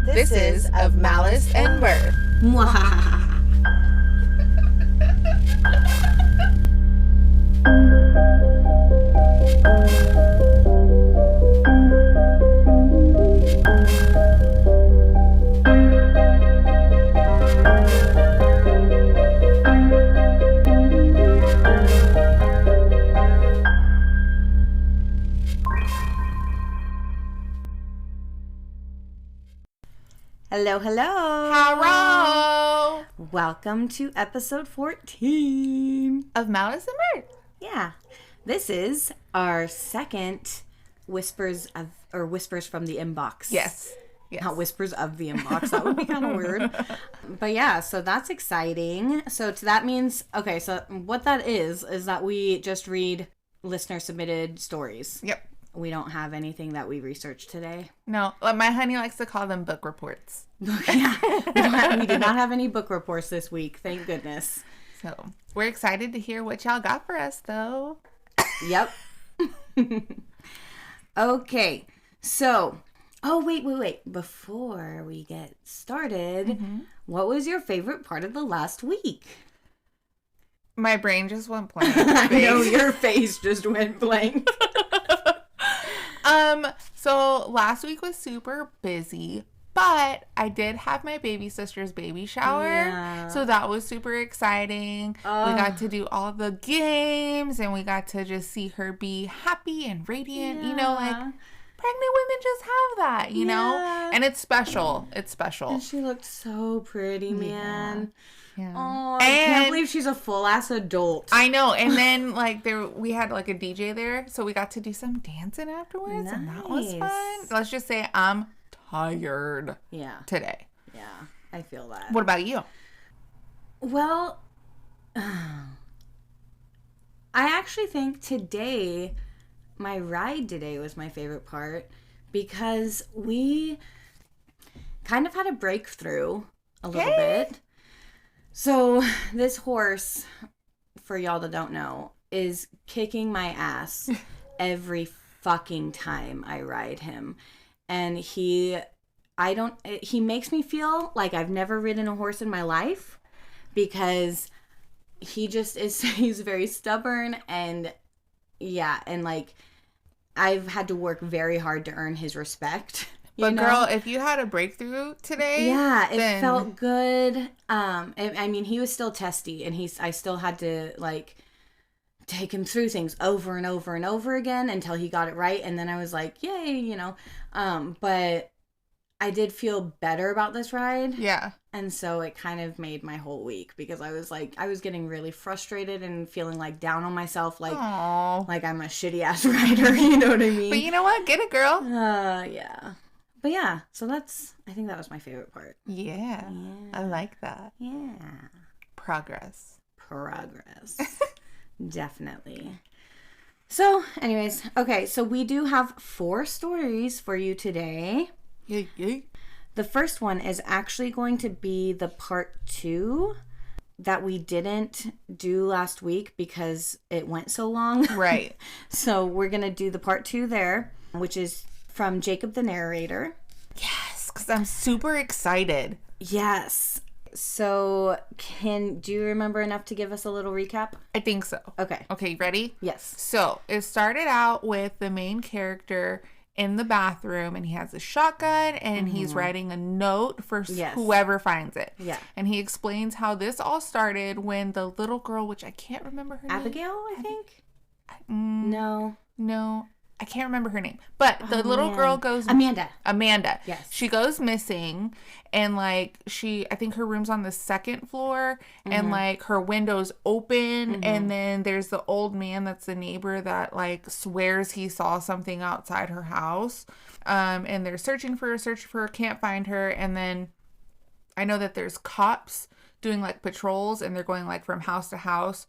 This is of Malice and Mirth. Hello, hello. Hello. Welcome to episode 14 Of Malice and Mirth. Yeah. This is our second Whispers from the Inbox. Yes. Not Whispers of the Inbox. That would be kind of weird. But yeah, so that's exciting. So that means, okay, so what that is that we just read listener submitted stories. Yep. We don't have anything that we researched today. No, my honey likes to call them book reports. Yeah, we did not have any book reports this week. Thank goodness. So we're excited to hear what y'all got for us, though. Yep. Okay, so, wait. Before we get started, what was your favorite part of the last week? My brain just went blank. I know, your face just went blank. So last week was super busy, but I did have my baby sister's baby shower. Yeah. So that was super exciting. We got to do all the games and we got to just see her be happy and radiant. Yeah. You know, like pregnant women just have that, you know? And it's special. It's special. And she looked so pretty, man. Yeah. Oh, I can't believe she's a full-ass adult. I know. And then, we had, a DJ there, so we got to do some dancing afterwards, and that was fun. Let's just say I'm tired today. Yeah, I feel that. What about you? Well, I actually think my ride today was my favorite part because we kind of had a breakthrough a little bit. So this horse, for y'all that don't know, is kicking my ass every fucking time I ride him. And he makes me feel like I've never ridden a horse in my life because he's very stubborn and I've had to work very hard to earn his respect. But girl, if you had a breakthrough today, it felt good. I mean, he was still testy, and I still had to take him through things over and over and over again until he got it right, and then I was like, yay, But I did feel better about this ride. Yeah. And so it kind of made my whole week because I was getting really frustrated and feeling down on myself, like I'm a shitty ass rider. You know what I mean? But you know what? Get it, girl. Yeah. But yeah, so I think that was my favorite part. Yeah. I like that. Yeah. Progress. Definitely. So, anyways, okay, so we do have 4 stories for you today. Yay. The first one is actually going to be the part 2 that we didn't do last week because it went so long. Right. So we're going to do the part 2 there, which is from Jacob The Narrator. Yes, because I'm super excited. Yes. So do you remember enough to give us a little recap? I think so. Okay. Okay, ready? Yes. So it started out with the main character in the bathroom and he has a shotgun and he's writing a note for whoever finds it. Yeah. And he explains how this all started when the little girl, which I can't remember her name. Abigail, I think? No. I can't remember her name. But the little girl goes... Amanda. Yes. She goes missing. And, I think her room's on the 2nd floor. And, her window's open. And then there's the old man that's the neighbor that, swears he saw something outside her house. And they're searching for her, can't find her. And then I know that there's cops doing patrols and they're going from house to house,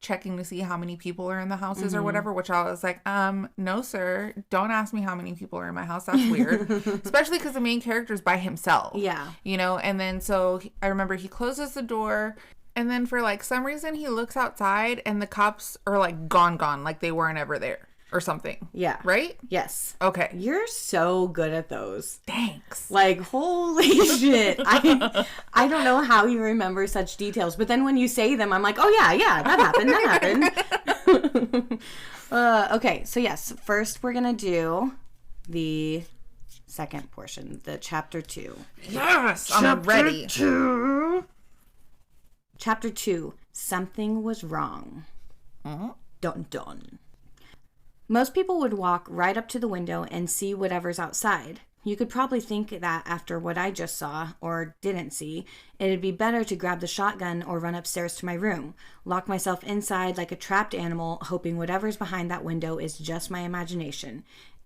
checking to see how many people are in the houses or whatever, which I was like, no sir, don't ask me how many people are in my house. That's weird. Especially because the main character's by himself. Yeah. And then so I remember he closes the door and then for some reason he looks outside and the cops are gone, like they weren't ever there. or something. Yeah. Right? Yes. Okay. You're so good at those. Thanks. Like, holy shit. I don't know how you remember such details, but then when you say them, I'm like, oh yeah, that happened. Okay, so yes, first we're going to do the second portion, the chapter 2. Yes, I'm ready. Chapter 2, Something Was Wrong. Dun dun. Most people would walk right up to the window and see whatever's outside. You could probably think that after what I just saw, or didn't see, it'd be better to grab the shotgun or run upstairs to my room, lock myself inside like a trapped animal, hoping whatever's behind that window is just my imagination.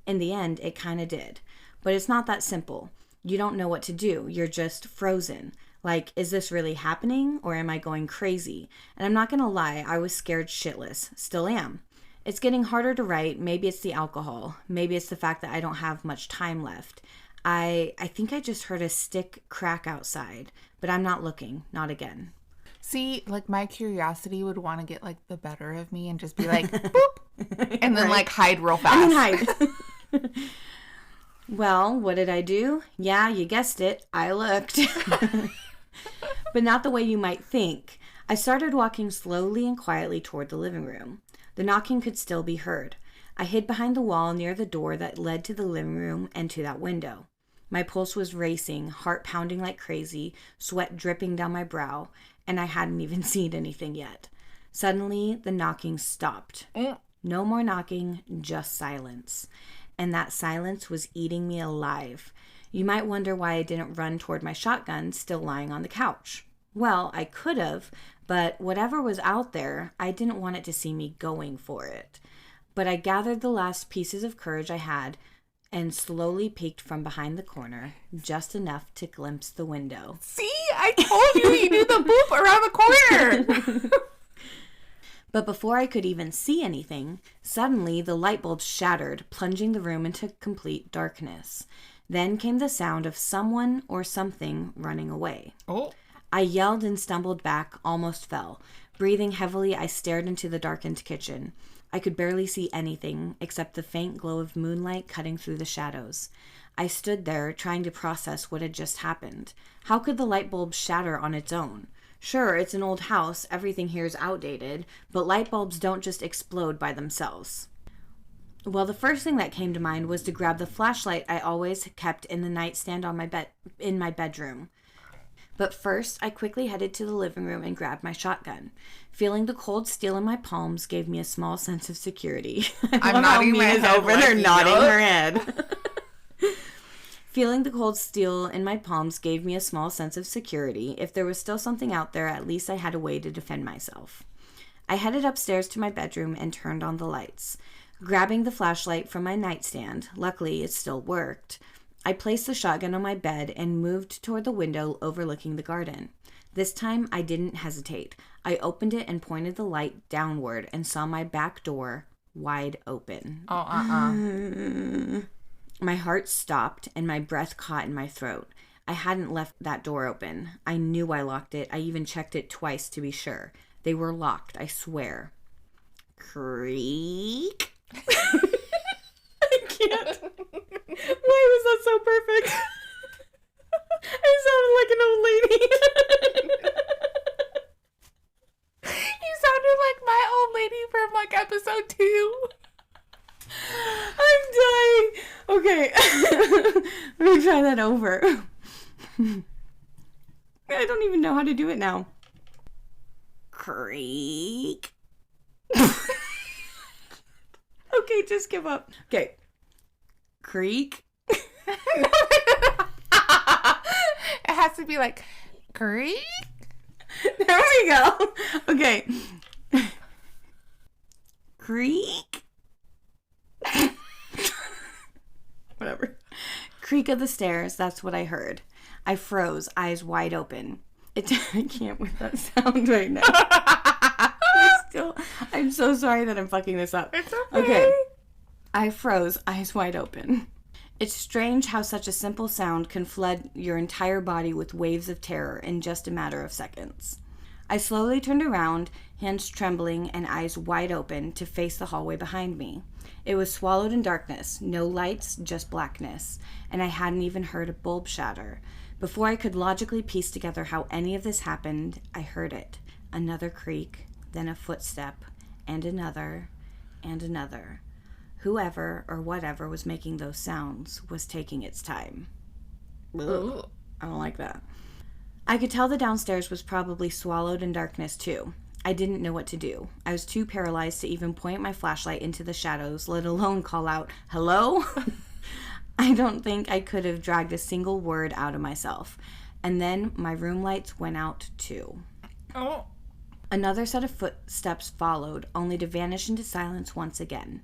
In the end, it kinda did. But it's not that simple. You don't know what to do. You're just frozen. Like, is this really happening, or am I going crazy? And I'm not gonna lie, I was scared shitless. Still am. It's getting harder to write. Maybe it's the alcohol. Maybe it's the fact that I don't have much time left. I think I just heard a stick crack outside, but I'm not looking. Not again. See, like, my curiosity would want to get, like, the better of me and just be like, boop, and then, like, hide real fast. And hide. Well, what did I do? Yeah, you guessed it. I looked. But not the way you might think. I started walking slowly and quietly toward the living room. The knocking could still be heard. I hid behind the wall near the door that led to the living room and to that window. My pulse was racing, heart pounding like crazy, sweat dripping down my brow, and I hadn't even seen anything yet. Suddenly, the knocking stopped. No more knocking, just silence. And that silence was eating me alive. You might wonder why I didn't run toward my shotgun still lying on the couch. Well, I could have, but whatever was out there, I didn't want it to see me going for it. But I gathered the last pieces of courage I had and slowly peeked from behind the corner, just enough to glimpse the window. See? I told you do the boop around the corner. But before I could even see anything, suddenly the light bulb shattered, plunging the room into complete darkness. Then came the sound of someone or something running away. Oh. I yelled and stumbled back, almost fell. Breathing heavily, I stared into the darkened kitchen. I could barely see anything except the faint glow of moonlight cutting through the shadows. I stood there, trying to process what had just happened. How could the light bulb shatter on its own? Sure, it's an old house, everything here is outdated, but light bulbs don't just explode by themselves. Well, the first thing that came to mind was to grab the flashlight I always kept in the nightstand on in my bedroom. But first, I quickly headed to the living room and grabbed my shotgun. Feeling the cold steel in my palms gave me a small sense of security. I'm nodding my head over there, like, nodding yup. her head. Feeling the cold steel in my palms gave me a small sense of security. If there was still something out there, at least I had a way to defend myself. I headed upstairs to my bedroom and turned on the lights. Grabbing the flashlight from my nightstand, luckily it still worked, I placed the shotgun on my bed and moved toward the window overlooking the garden. This time, I didn't hesitate. I opened it and pointed the light downward and saw my back door wide open. My heart stopped and my breath caught in my throat. I hadn't left that door open. I knew I locked it. I even checked it twice to be sure. They were locked, I swear. Creak. I can't. Why was that so perfect? I sounded like an old lady. You sounded like my old lady from, like, episode 2. I'm dying. Okay. Let me try that over. I don't even know how to do it now. Creak. Okay, just give up. Okay. Creak. It has to be like, creak. There we go. Okay. Creak. Whatever. Creak of the stairs, that's what I heard. I froze, eyes wide open. I can't with that sound right now. I'm so sorry that I'm fucking this up. It's okay. I froze, eyes wide open. It's strange how such a simple sound can flood your entire body with waves of terror in just a matter of seconds. I slowly turned around, hands trembling and eyes wide open, to face the hallway behind me. It was swallowed in darkness, no lights, just blackness, and I hadn't even heard a bulb shatter. Before I could logically piece together how any of this happened, I heard it. Another creak, then a footstep, and another, and another. Whoever or whatever was making those sounds was taking its time. Ugh. I don't like that. I could tell the downstairs was probably swallowed in darkness too. I didn't know what to do. I was too paralyzed to even point my flashlight into the shadows, let alone call out, "Hello?" I don't think I could have dragged a single word out of myself. And then my room lights went out too. Oh. Another set of footsteps followed, only to vanish into silence once again.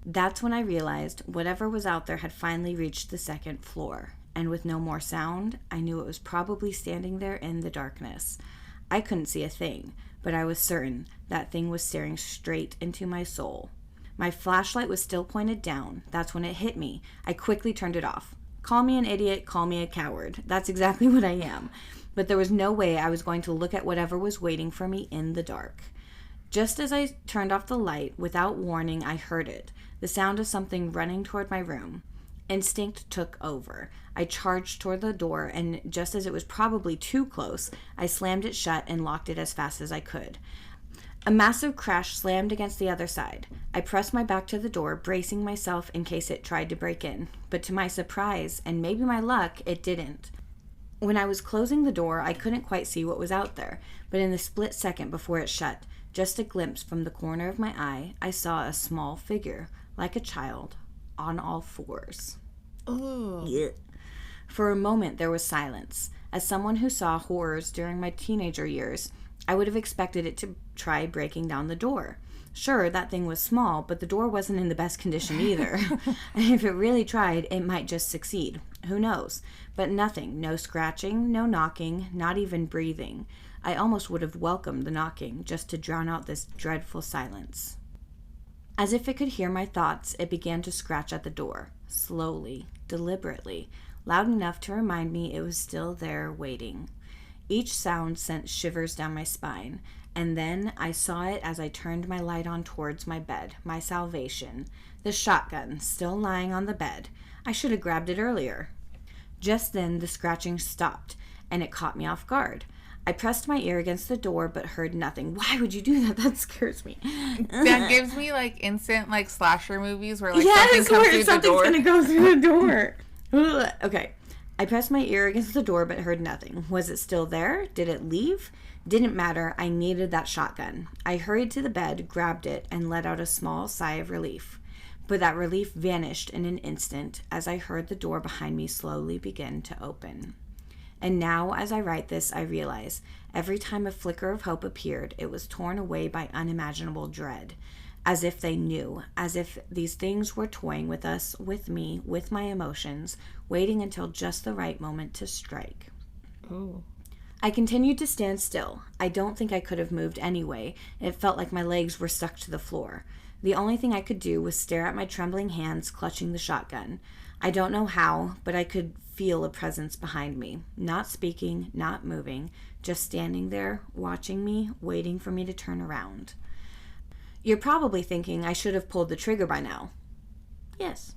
That's when I realized whatever was out there had finally reached the second floor. And with no more sound, I knew it was probably standing there in the darkness. I couldn't see a thing, but I was certain that thing was staring straight into my soul. My flashlight was still pointed down. That's when it hit me. I quickly turned it off. Call me an idiot, call me a coward. That's exactly what I am. But there was no way I was going to look at whatever was waiting for me in the dark. Just as I turned off the light, without warning, I heard it. The sound of something running toward my room. Instinct took over. I charged toward the door, and just as it was probably too close, I slammed it shut and locked it as fast as I could. A massive crash slammed against the other side. I pressed my back to the door, bracing myself in case it tried to break in. But to my surprise, and maybe my luck, it didn't. When I was closing the door, I couldn't quite see what was out there, but in the split second before it shut, just a glimpse from the corner of my eye, I saw a small figure, like a child, on all fours. Oh. Yeah. For a moment, there was silence. As someone who saw horrors during my teenager years, I would have expected it to try breaking down the door. Sure, that thing was small, but the door wasn't in the best condition either. And if it really tried, it might just succeed. Who knows? But nothing. No scratching, no knocking, not even breathing. I almost would have welcomed the knocking, just to drown out this dreadful silence. As if it could hear my thoughts, it began to scratch at the door. Slowly, deliberately, loud enough to remind me it was still there waiting. Each sound sent shivers down my spine, and then I saw it as I turned my light on towards my bed, my salvation, the shotgun still lying on the bed. I should have grabbed it earlier. Just then the scratching stopped, and it caught me off guard. I pressed my ear against the door but heard nothing. Why would you do that? That scares me. That gives me like instant like slasher movies where like yes, something comes through something's the door. Gonna go through the door. Okay. I pressed my ear against the door but heard nothing. Was it still there? Did it leave? Didn't matter. I needed that shotgun. I hurried to the bed, grabbed it, and let out a small sigh of relief. But that relief vanished in an instant as I heard the door behind me slowly begin to open. And now, as I write this, I realize every time a flicker of hope appeared, it was torn away by unimaginable dread. As if they knew, as if these things were toying with us, with me, with my emotions, waiting until just the right moment to strike. Ooh. I continued to stand still. I don't think I could have moved anyway. It felt like my legs were stuck to the floor. The only thing I could do was stare at my trembling hands clutching the shotgun. I don't know how, but I could feel a presence behind me. Not speaking, not moving, just standing there, watching me, waiting for me to turn around. You're probably thinking I should have pulled the trigger by now. Yes.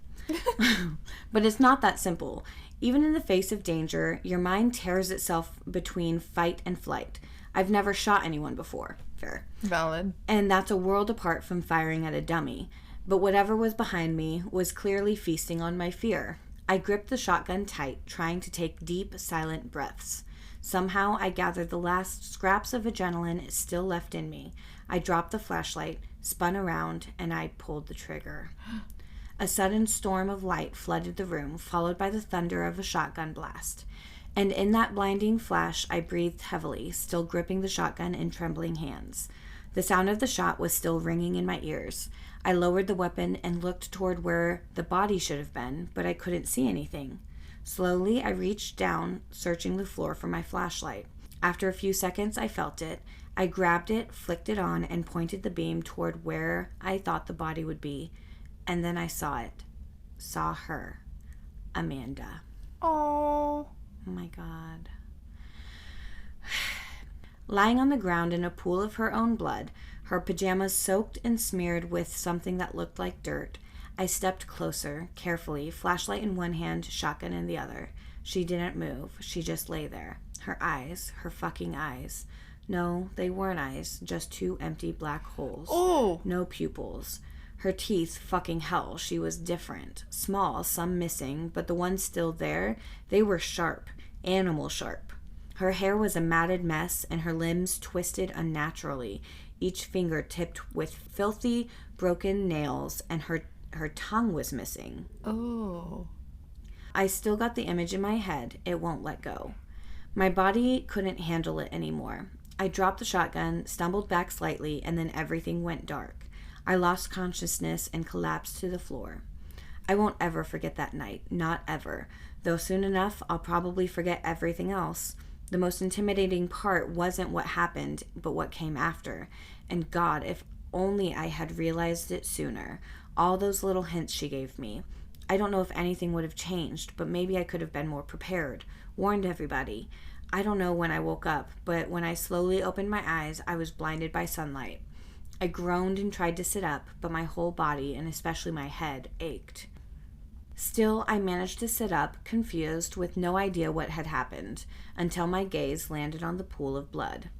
But it's not that simple. Even in the face of danger, your mind tears itself between fight and flight. I've never shot anyone before. Fair. Valid. And that's a world apart from firing at a dummy. But whatever was behind me was clearly feasting on my fear. I gripped the shotgun tight, trying to take deep, silent breaths. Somehow I gathered the last scraps of adrenaline still left in me. I dropped the flashlight, spun around, and I pulled the trigger. A sudden storm of light flooded the room, followed by the thunder of a shotgun blast. And in that blinding flash, I breathed heavily, still gripping the shotgun in trembling hands. The sound of the shot was still ringing in my ears. I lowered the weapon and looked toward where the body should have been, but I couldn't see anything. Slowly, I reached down, searching the floor for my flashlight. After a few seconds, I felt it. I grabbed it, flicked it on, and pointed the beam toward where I thought the body would be. And then I saw it. Saw her. Amanda. Oh. Oh my God. Lying on the ground in a pool of her own blood, her pajamas soaked and smeared with something that looked like dirt. I stepped closer, carefully, flashlight in one hand, shotgun in the other. She didn't move. She just lay there. Her eyes, her fucking eyes. No, they weren't eyes, just two empty black holes. Oh! No pupils. Her teeth, fucking hell, she was different. Small, some missing, but the ones still there, they were sharp. Animal sharp. Her hair was a matted mess, and her limbs twisted unnaturally, each finger tipped with filthy, broken nails, and her tongue was missing. Oh. I still got the image in my head. It won't let go. My body couldn't handle it anymore. I dropped the shotgun, stumbled back slightly, and then everything went dark. I lost consciousness and collapsed to the floor. I won't ever forget that night. Not ever. Though soon enough, I'll probably forget everything else. The most intimidating part wasn't what happened, but what came after. And God, if only I had realized it sooner. All those little hints she gave me. I don't know if anything would have changed, but maybe I could have been more prepared. Warned everybody. I don't know when I woke up, but when I slowly opened my eyes, I was blinded by sunlight. I groaned and tried to sit up, but my whole body, and especially my head, ached. Still, I managed to sit up, confused, with no idea what had happened, until my gaze landed on the pool of blood.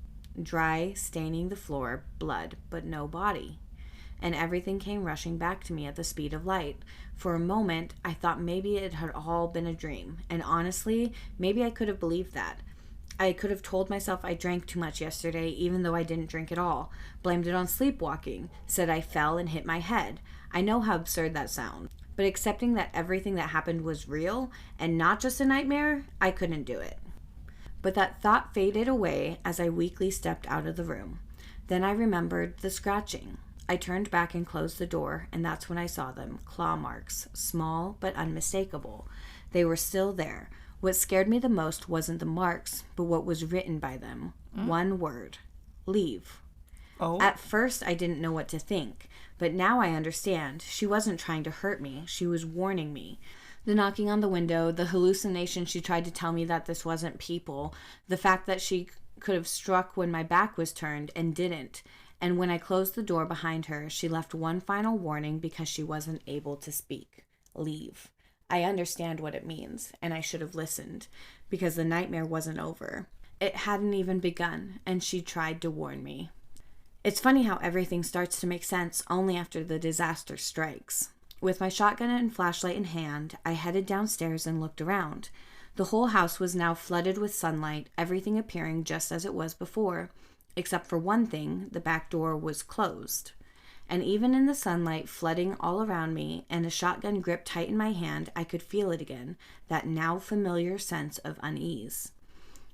Dry, staining the floor, blood, but no body. And everything came rushing back to me at the speed of light. For a moment, I thought maybe it had all been a dream, and honestly, maybe I could have believed that. I could have told myself I drank too much yesterday, even though I didn't drink at all. Blamed it on sleepwalking. Said I fell and hit my head. I know how absurd that sounds. But accepting that everything that happened was real, and not just a nightmare, I couldn't do it. But that thought faded away as I weakly stepped out of the room. Then I remembered the scratching. I turned back and closed the door, and that's when I saw them. Claw marks. Small, but unmistakable. They were still there. What scared me the most wasn't the marks, but what was written by them. One word. Leave. Oh. At first, I didn't know what to think, but now I understand. She wasn't trying to hurt me. She was warning me. The knocking on the window, the hallucination she tried to tell me that this wasn't people, the fact that she could have struck when my back was turned and didn't. And when I closed the door behind her, she left one final warning because she wasn't able to speak. Leave. I understand what it means, and I should have listened, because the nightmare wasn't over. It hadn't even begun, and she tried to warn me. It's funny how everything starts to make sense only after the disaster strikes. With my shotgun and flashlight in hand, I headed downstairs and looked around. The whole house was now flooded with sunlight, everything appearing just as it was before. Except for one thing, the back door was closed. And even in the sunlight flooding all around me and a shotgun gripped tight in my hand, I could feel it again, that now familiar sense of unease.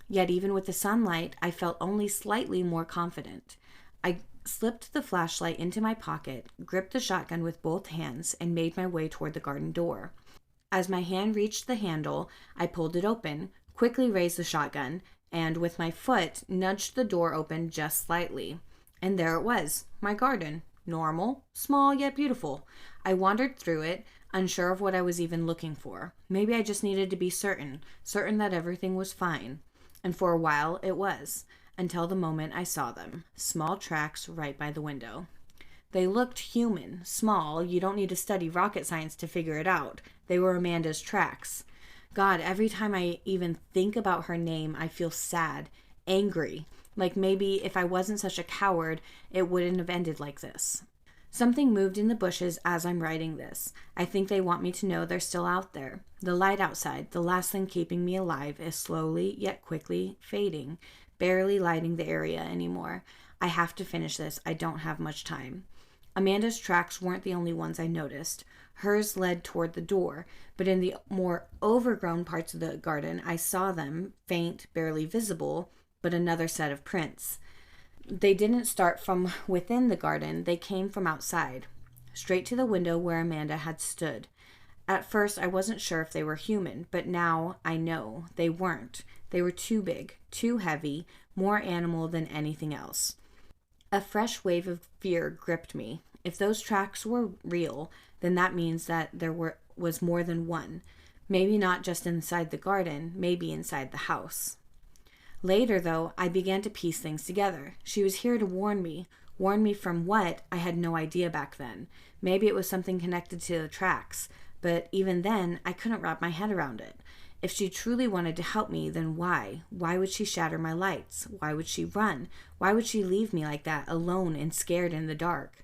Yet even with the sunlight, I felt only slightly more confident. I slipped the flashlight into my pocket, gripped the shotgun with both hands, and made my way toward the garden door. As my hand reached the handle, I pulled it open, quickly raised the shotgun, and with my foot nudged the door open just slightly. And there it was, my garden. Normal, small, yet beautiful. I wandered through it, unsure of what I was even looking for. Maybe I just needed to be certain that everything was fine. And for a while it was, until the moment I saw them. Small tracks right by the window. They looked human, small. You don't need to study rocket science to figure it out. They were Amanda's tracks. God, every time I even think about her name, I feel sad, angry. Like maybe if I wasn't such a coward, it wouldn't have ended like this. Something moved in the bushes as I'm writing this. I think they want me to know they're still out there. The light outside, the last thing keeping me alive, is slowly yet quickly fading, barely lighting the area anymore. I have to finish this. I don't have much time. Amanda's tracks weren't the only ones I noticed. Hers led toward the door, but in the more overgrown parts of the garden, I saw them, faint, barely visible, but another set of prints. They didn't start from within the garden, they came from outside, straight to the window where Amanda had stood. At first, I wasn't sure if they were human, but now I know they weren't. They were too big, too heavy, more animal than anything else. A fresh wave of fear gripped me. If those tracks were real, then that means that there was more than one. Maybe not just inside the garden, maybe inside the house. Later, though, I began to piece things together. She was here to warn me. Warn me from what? I had no idea back then. Maybe it was something connected to the tracks, but even then, I couldn't wrap my head around it. If she truly wanted to help me, then why? Why would she shatter my lights? Why would she run? Why would she leave me like that, alone and scared in the dark?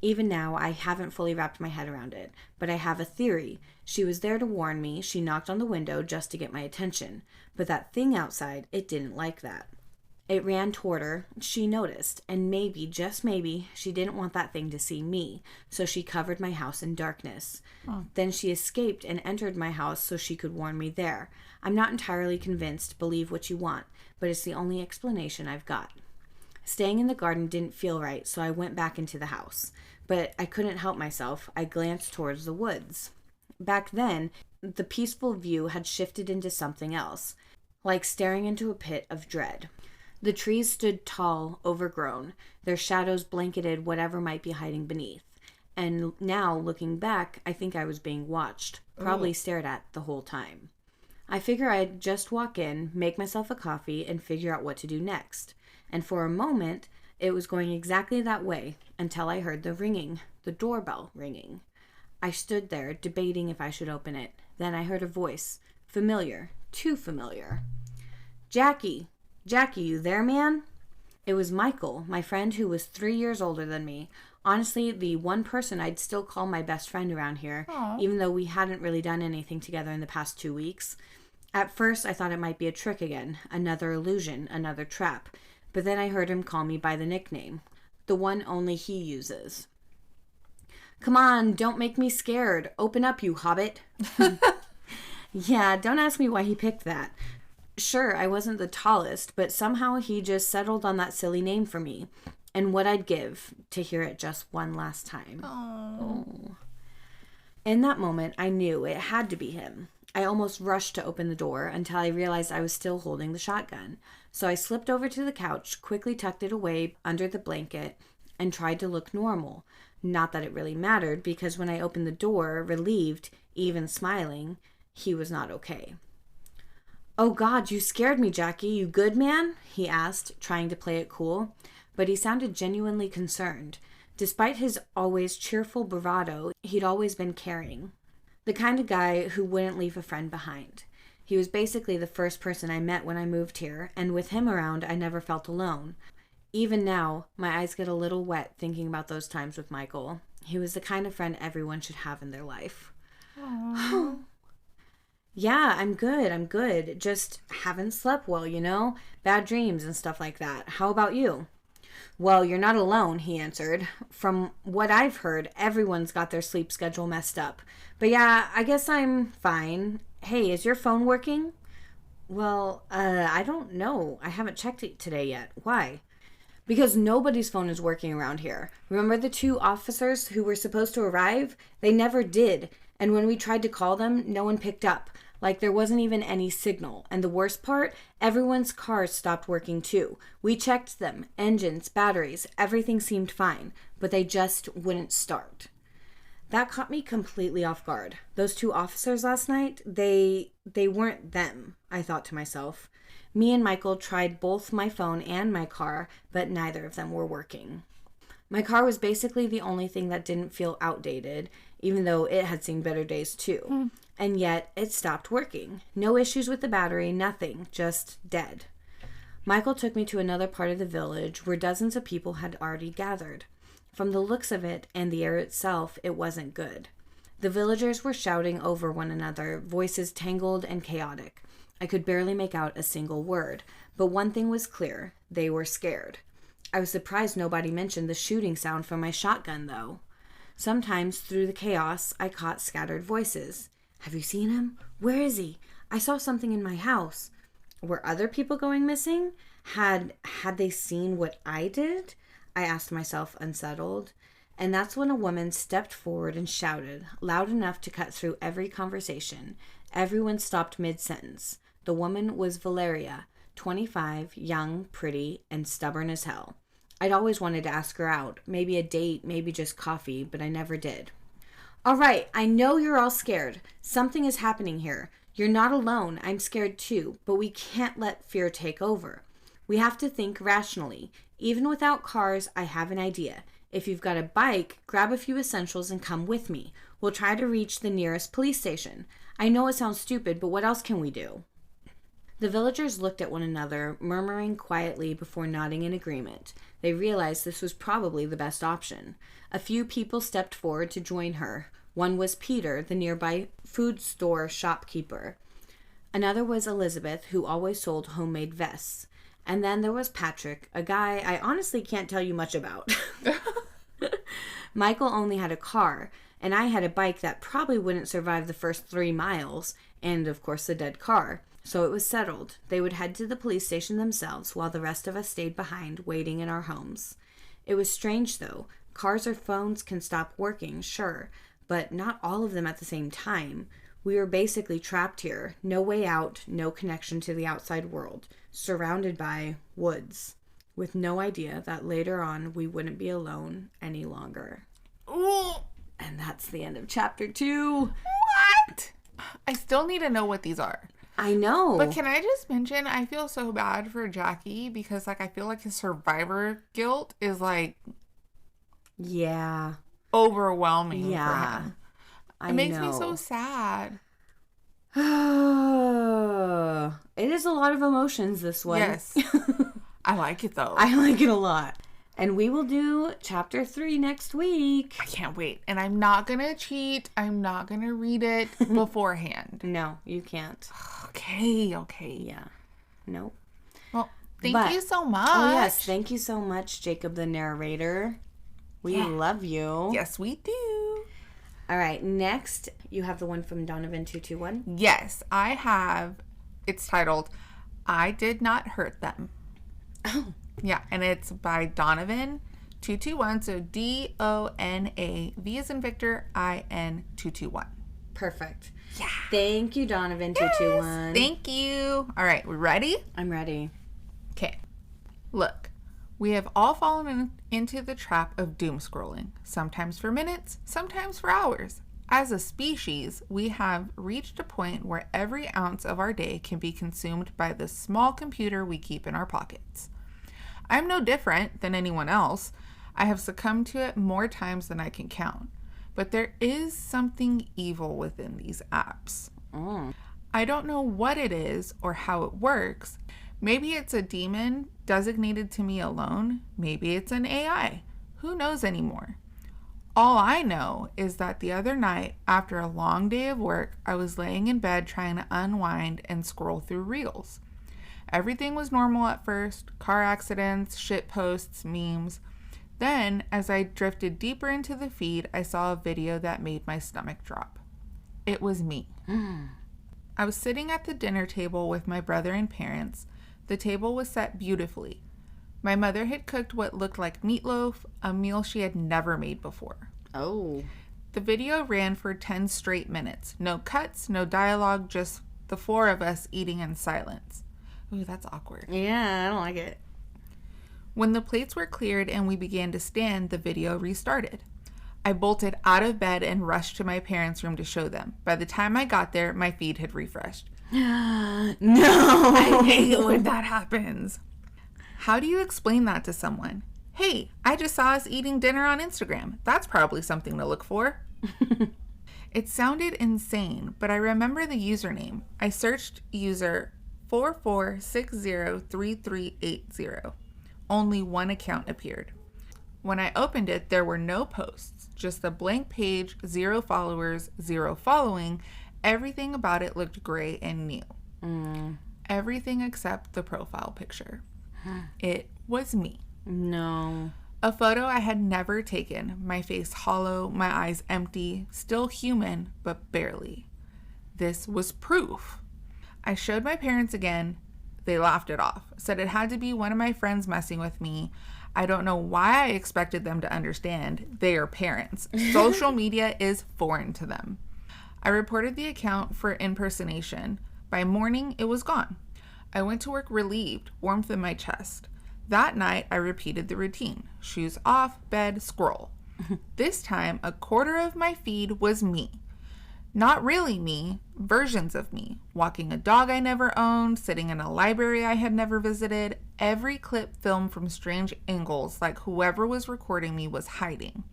Even now, I haven't fully wrapped my head around it, but I have a theory. She was there to warn me. She knocked on the window just to get my attention. But that thing outside, it didn't like that. It ran toward her. She noticed, and maybe, just maybe, she didn't want that thing to see me, so she covered my house in darkness. Then she escaped and entered my house so she could warn me there. I'm not entirely convinced, believe what you want, but it's the only explanation I've got. Staying in the garden didn't feel right, so I went back into the house. But I couldn't help myself. I glanced towards the woods. Back then, the peaceful view had shifted into something else, like staring into a pit of dread. The trees stood tall, overgrown. Their shadows blanketed whatever might be hiding beneath. And now, looking back, I think I was being watched, probably stared at the whole time. I figure I'd just walk in, make myself a coffee, and figure out what to do next. And for a moment, it was going exactly that way until I heard the doorbell ringing. I stood there, debating if I should open it. Then I heard a voice, familiar, too familiar. Jackie, you there, man? It was Michael, my friend who was 3 years older than me. Honestly, the one person I'd still call my best friend around here, even though we hadn't really done anything together in the past 2 weeks. At first, I thought it might be a trick again, another illusion, another trap. But then I heard him call me by the nickname, the one only he uses. Come on, don't make me scared. Open up, you hobbit. Yeah, don't ask me why he picked that. Sure, I wasn't the tallest, but somehow he just settled on that silly name for me. And what I'd give to hear it just one last time. Oh. In that moment, I knew it had to be him. I almost rushed to open the door until I realized I was still holding the shotgun. So I slipped over to the couch, quickly tucked it away under the blanket, and tried to look normal. Not that it really mattered, because when I opened the door, relieved, even smiling, he was not okay. Oh God, you scared me, Jackie. You good, man? He asked, trying to play it cool. But he sounded genuinely concerned. Despite his always cheerful bravado, he'd always been caring. The kind of guy who wouldn't leave a friend behind. He was basically the first person I met when I moved here, and with him around, I never felt alone. Even now, my eyes get a little wet thinking about those times with Michael. He was the kind of friend everyone should have in their life. Yeah, I'm good. Just haven't slept well, you know? Bad dreams and stuff like that. How about you? Well, you're not alone, he answered. From what I've heard, everyone's got their sleep schedule messed up. But yeah, I guess I'm fine. Hey, is your phone working? Well, I don't know. I haven't checked it today yet. Why? Because nobody's phone is working around here. Remember the 2 officers who were supposed to arrive? They never did. And when we tried to call them, no one picked up. Like there wasn't even any signal. And the worst part, everyone's cars stopped working too. We checked them, engines, batteries, everything seemed fine, but they just wouldn't start. That caught me completely off guard. Those 2 officers last night, they weren't them, I thought to myself. Me and Michael tried both my phone and my car, but neither of them were working. My car was basically the only thing that didn't feel outdated, even though it had seen better days too. And yet, it stopped working. No issues with the battery, nothing, just dead. Michael took me to another part of the village where dozens of people had already gathered. From the looks of it and the air itself, it wasn't good. The villagers were shouting over one another, voices tangled and chaotic. I could barely make out a single word, but one thing was clear. They were scared. I was surprised nobody mentioned the shooting sound from my shotgun, though. Sometimes, through the chaos, I caught scattered voices. Have you seen him? Where is he? I saw something in my house. Were other people going missing? Had they seen what I did? I asked myself, unsettled. And that's when a woman stepped forward and shouted, loud enough to cut through every conversation. Everyone stopped mid-sentence. The woman was Valeria, 25, young, pretty, and stubborn as hell. I'd always wanted to ask her out, maybe a date, maybe just coffee, but I never did. All right, I know you're all scared. Something is happening here. You're not alone. I'm scared too, but we can't let fear take over. We have to think rationally. Even without cars, I have an idea. If you've got a bike, grab a few essentials and come with me. We'll try to reach the nearest police station. I know it sounds stupid, but what else can we do? The villagers looked at one another, murmuring quietly before nodding in agreement. They realized this was probably the best option. A few people stepped forward to join her. One was Peter, the nearby food store shopkeeper. Another was Elizabeth, who always sold homemade vests. And then there was Patrick, a guy I honestly can't tell you much about. Michael only had a car, and I had a bike that probably wouldn't survive the first 3 miles, and of course the dead car. So it was settled. They would head to the police station themselves, while the rest of us stayed behind, waiting in our homes. It was strange, though. Cars or phones can stop working, sure, but not all of them at the same time. We were basically trapped here. No way out, no connection to the outside world. Surrounded by woods. With no idea that later on we wouldn't be alone any longer. Ooh. And that's the end of chapter 2. What? I still need to know what these are. I know. But can I just mention, I feel so bad for Jackie because, like, I feel like his survivor guilt is, like... Yeah. Overwhelming for Yeah. him. I It makes know. me so sad. It is a lot of emotions, this one. Yes. I like it, though. I like it a lot. And we will do chapter 3 next week. I can't wait. And I'm not going to cheat. I'm not going to read it beforehand. No, you can't. Okay. Yeah. No. Well, thank you so much. Oh, yes. Thank you so much, Jacob the Narrator. We love you. Yes, we do. All right. Next, you have the one from Donovan 221. Yes, I have. It's titled, I Did Not Hurt Them. Oh. Yeah, and it's by Donovan 221. So DONAV as in Victor, IN 221. Perfect. Yeah. Thank you, Donovan 221. Thank you. All right, we ready? I'm ready. Okay. Look, we have all fallen into the trap of doom scrolling, sometimes for minutes, sometimes for hours. As a species, we have reached a point where every ounce of our day can be consumed by the small computer we keep in our pockets. I'm no different than anyone else. I have succumbed to it more times than I can count. But there is something evil within these apps. I don't know what it is or how it works. Maybe it's a demon designated to me alone. Maybe it's an AI. Who knows anymore? All I know is that the other night, after a long day of work, I was laying in bed trying to unwind and scroll through reels. Everything was normal at first, car accidents, shit posts, memes. Then, as I drifted deeper into the feed, I saw a video that made my stomach drop. It was me. I was sitting at the dinner table with my brother and parents. The table was set beautifully. My mother had cooked what looked like meatloaf, a meal she had never made before. Oh. The video ran for 10 straight minutes. No cuts, no dialogue, just the 4 of us eating in silence. Ooh, that's awkward. Yeah, I don't like it. When the plates were cleared and we began to stand, the video restarted. I bolted out of bed and rushed to my parents' room to show them. By the time I got there, my feed had refreshed. No! I hate it when that happens. How do you explain that to someone? Hey, I just saw us eating dinner on Instagram. That's probably something to look for. It sounded insane, but I remember the username. I searched user 44603380. Only one account appeared. When I opened it, there were no posts, just a blank page, 0 followers, 0 following. Everything about it looked gray and new. Everything except the profile picture. It was me. No. A photo I had never taken, my face hollow, my eyes empty, still human, but barely. This was proof. I showed my parents again. They laughed it off, said it had to be one of my friends messing with me. I don't know why I expected them to understand. They are parents. Social media is foreign to them. I reported the account for impersonation. By morning, it was gone. I went to work relieved, warmth in my chest. That night, I repeated the routine. Shoes off, bed, scroll. This time, a quarter of my feed was me. Not really me, versions of me. Walking a dog I never owned, sitting in a library I had never visited. Every clip filmed from strange angles, like whoever was recording me was hiding.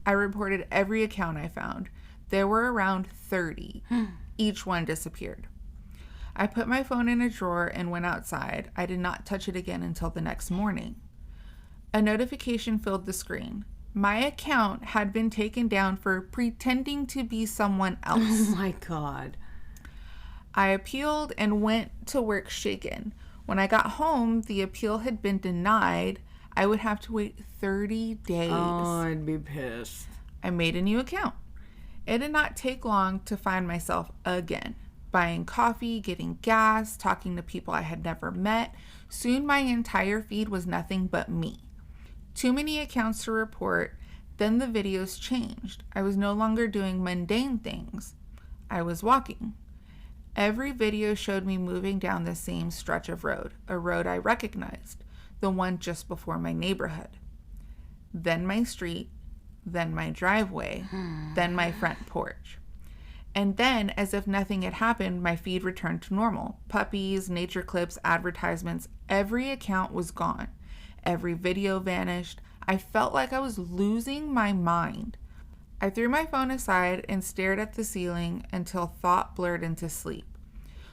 I reported every account I found. There were around 30. Each one disappeared. I put my phone in a drawer and went outside. I did not touch it again until the next morning. A notification filled the screen. My account had been taken down for pretending to be someone else. Oh my God. I appealed and went to work shaken. When I got home, the appeal had been denied. I would have to wait 30 days. Oh, I'd be pissed. I made a new account. It did not take long to find myself again. Buying coffee, getting gas, talking to people I had never met. Soon my entire feed was nothing but me. Too many accounts to report. Then the videos changed. I was no longer doing mundane things. I was walking. Every video showed me moving down the same stretch of road, a road I recognized, the one just before my neighborhood. Then my street, then my driveway, then my front porch. And then, as if nothing had happened, my feed returned to normal. Puppies, nature clips, advertisements, every account was gone. Every video vanished. I felt like I was losing my mind. I threw my phone aside and stared at the ceiling until thought blurred into sleep.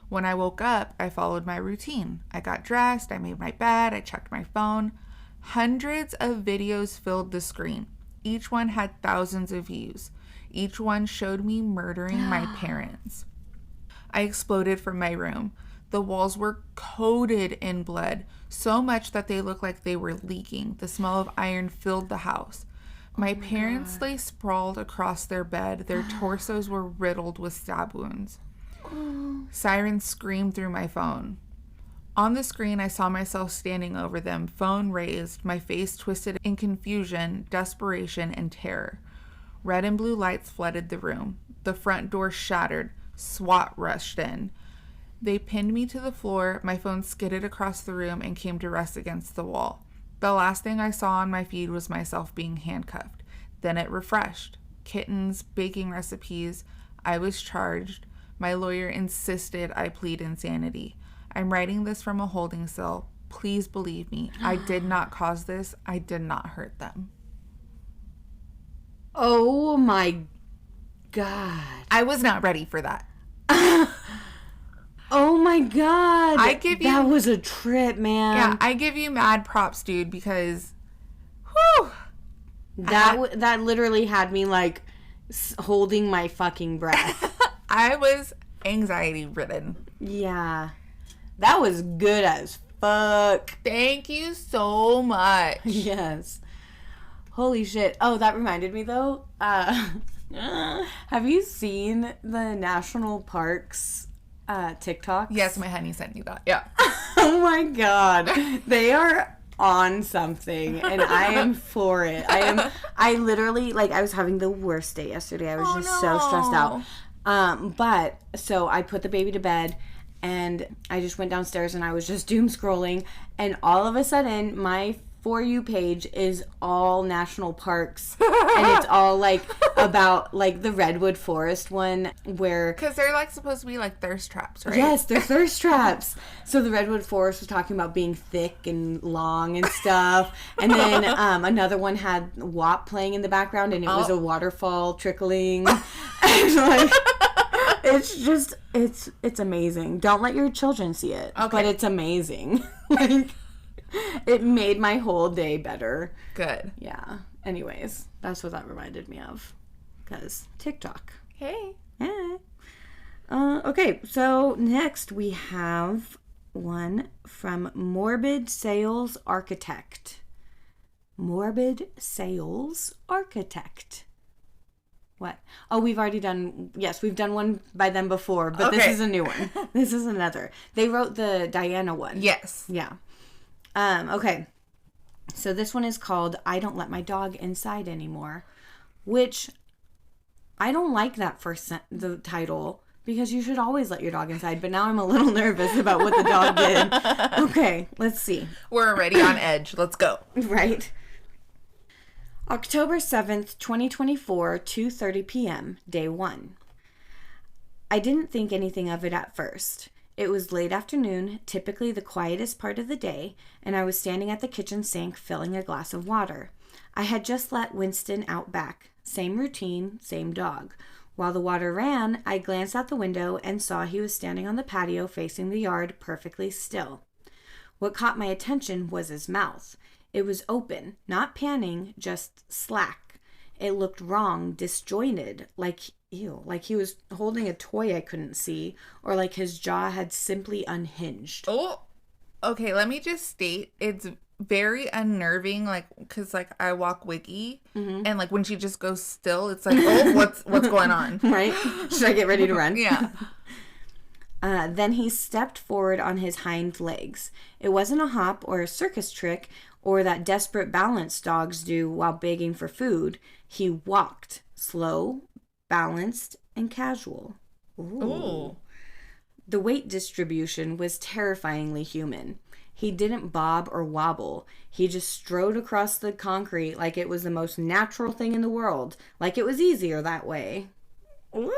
When I woke up, I followed my routine. I got dressed, I made my bed, I checked my phone. Hundreds of videos filled the screen. Each one had thousands of views. Each one showed me murdering my parents. I exploded from my room. The walls were coated in blood, so much that they looked like they were leaking. The smell of iron filled the house. My parents lay sprawled across their bed. Their torsos were riddled with stab wounds. Sirens screamed through my phone. On the screen, I saw myself standing over them, phone raised, my face twisted in confusion, desperation, and terror. Red and blue lights flooded the room. The front door shattered. SWAT rushed in. They pinned me to the floor. My phone skidded across the room and came to rest against the wall. The last thing I saw on my feed was myself being handcuffed. Then it refreshed. Kittens, baking recipes. I was charged. My lawyer insisted I plead insanity. I'm writing this from a holding cell. Please believe me. I did not cause this. I did not hurt them. Oh my God. I was not ready for that. Oh my God. That was a trip, man. Yeah, I give you mad props, dude, because whew, that literally had me like holding my fucking breath. I was anxiety ridden. Yeah. That was good as fuck. Thank you so much. Yes. Holy shit. Oh, that reminded me though. Have you seen the national parks TikToks? Yes, my honey sent me that. Yeah. Oh my God. They are on something and I am for it. I literally, like, I was having the worst day yesterday. I was so stressed out. But so I put the baby to bed and I just went downstairs and I was just doom scrolling, and all of a sudden my For You page is all national parks, and it's all like about like the Redwood Forest one where, because they're like supposed to be like thirst traps, right? Yes, they're thirst traps. So the Redwood Forest was talking about being thick and long and stuff, and then another one had WAP playing in the background, and it was a waterfall trickling. And like, it's just it's amazing. Don't let your children see it, but it's amazing. Like, it made my whole day better. Good. Yeah. Anyways, that's what that reminded me of. Because TikTok. Hey. Yeah. Okay, so next we have one from MorbidSalesArchitect. MorbidSalesArchitect. What? Oh, we've already done... Yes, we've done one by them before, but this is a new one. This is another. They wrote the Diana one. Yes. Yeah. Okay. So this one is called I Don't Let My Dog Inside Anymore, which I don't like that the title, because you should always let your dog inside, but now I'm a little nervous about what the dog did. Okay, let's see. We're already on edge. Let's go. Right. October 7th, 2024, 2:30 p.m., day 1. I didn't think anything of it at first. It was late afternoon, typically the quietest part of the day, and I was standing at the kitchen sink filling a glass of water. I had just let Winston out back. Same routine, same dog. While the water ran, I glanced out the window and saw he was standing on the patio facing the yard, perfectly still. What caught my attention was his mouth. It was open, not panning, just slack. It looked wrong, disjointed, like he was holding a toy I couldn't see, or like his jaw had simply unhinged. Oh, okay, let me just state, it's very unnerving, like, because, like, I walk Wiggy, and, like, when she just goes still, it's like, oh, what's going on? Right? Should I get ready to run? Yeah. Then he stepped forward on his hind legs. It wasn't a hop or a circus trick or that desperate balance dogs do while begging for food. He walked, slow, balanced, and casual. Ooh. The weight distribution was terrifyingly human. He didn't bob or wobble. He just strode across the concrete like it was the most natural thing in the world, like it was easier that way. Ooh.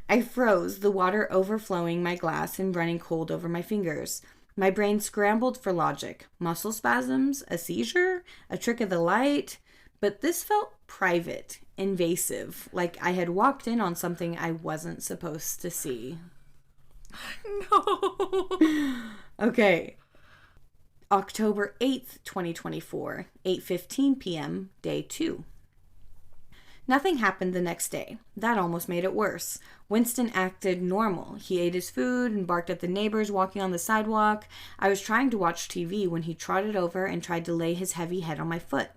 I froze, the water overflowing my glass and running cold over my fingers. My brain scrambled for logic. Muscle spasms? A seizure? A trick of the light? But this felt private, invasive, like I had walked in on something I wasn't supposed to see. No. Okay. October 8th, 2024, 8:15 p.m., day 2. Nothing happened the next day. That almost made it worse. Winston acted normal. He ate his food and barked at the neighbors walking on the sidewalk. I was trying to watch TV when he trotted over and tried to lay his heavy head on my foot.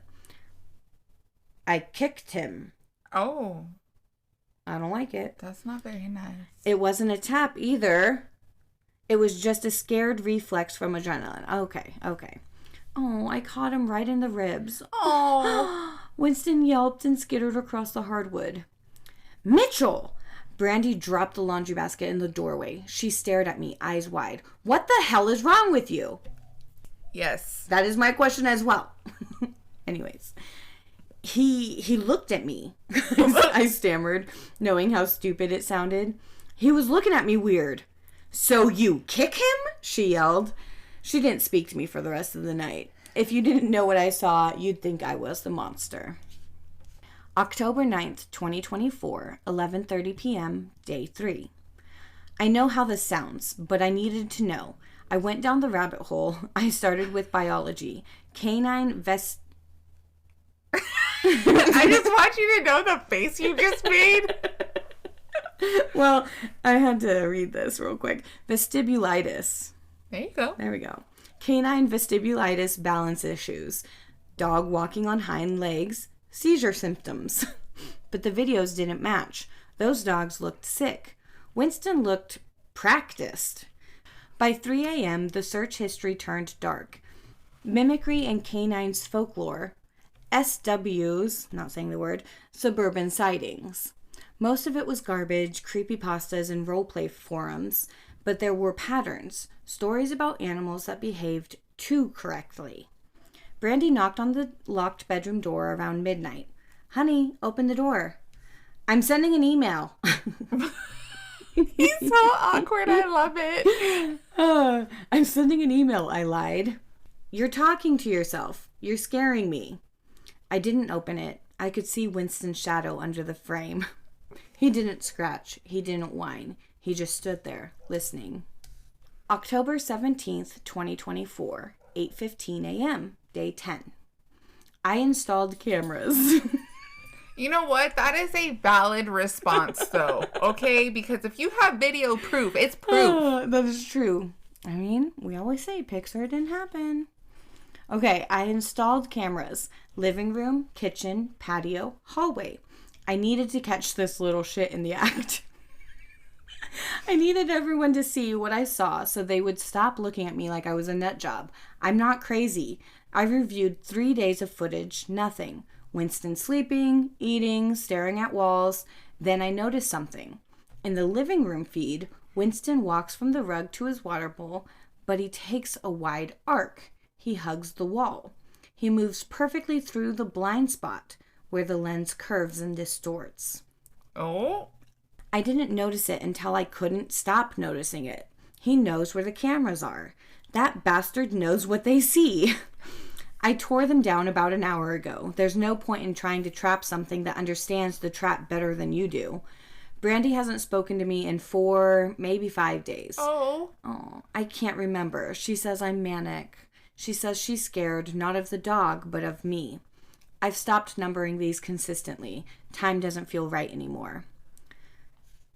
I kicked him. Oh. I don't like it. That's not very nice. It wasn't a tap either. It was just a scared reflex from adrenaline. Okay. Oh, I caught him right in the ribs. Oh. Winston yelped and skittered across the hardwood. Mitchell! Brandy dropped the laundry basket in the doorway. She stared at me, eyes wide. What the hell is wrong with you? Yes. That is my question as well. Anyways. He looked at me. I stammered, knowing how stupid it sounded. He was looking at me weird. So you kick him? She yelled. She didn't speak to me for the rest of the night. If you didn't know what I saw, you'd think I was the monster. October 9th, 2024, 11:30 p.m., day 3. I know how this sounds, but I needed to know. I went down the rabbit hole. I started with biology. Canine I just want you to know the face you just made. Well, I had to read this real quick. Vestibulitis. There you go. There we go. Canine vestibulitis, balance issues. Dog walking on hind legs. Seizure symptoms. But the videos didn't match. Those dogs looked sick. Winston looked practiced. By 3 a.m., the search history turned dark. Mimicry and canines folklore. SWs, not saying the word, suburban sightings. Most of it was garbage, creepypastas, and roleplay forums, but there were patterns, stories about animals that behaved too correctly. Brandy knocked on the locked bedroom door around midnight. Honey, open the door. I'm sending an email. He's so awkward. I love it. I'm sending an email, I lied. You're talking to yourself. You're scaring me. I didn't open it. I could see Winston's shadow under the frame. He didn't scratch. He didn't whine. He just stood there, listening. October 17th, 2024, 8:15 a.m., day 10. I installed cameras. You know what? That is a valid response, though, okay? Because if you have video proof, it's proof. That is true. I mean, we always say Pixar didn't happen. Okay, I installed cameras. Living room, kitchen, patio, hallway. I needed to catch this little shit in the act. I needed everyone to see what I saw so they would stop looking at me like I was a nut job. I'm not crazy. I reviewed 3 days of footage, nothing. Winston sleeping, eating, staring at walls. Then I noticed something. In the living room feed, Winston walks from the rug to his water bowl, but he takes a wide arc. He hugs the wall. He moves perfectly through the blind spot where the lens curves and distorts. Oh. I didn't notice it until I couldn't stop noticing it. He knows where the cameras are. That bastard knows what they see. I tore them down about an hour ago. There's no point in trying to trap something that understands the trap better than you do. Brandy hasn't spoken to me in 4, maybe 5 days. Oh, I can't remember. She says I'm manic. She says she's scared, not of the dog, but of me. I've stopped numbering these consistently. Time doesn't feel right anymore.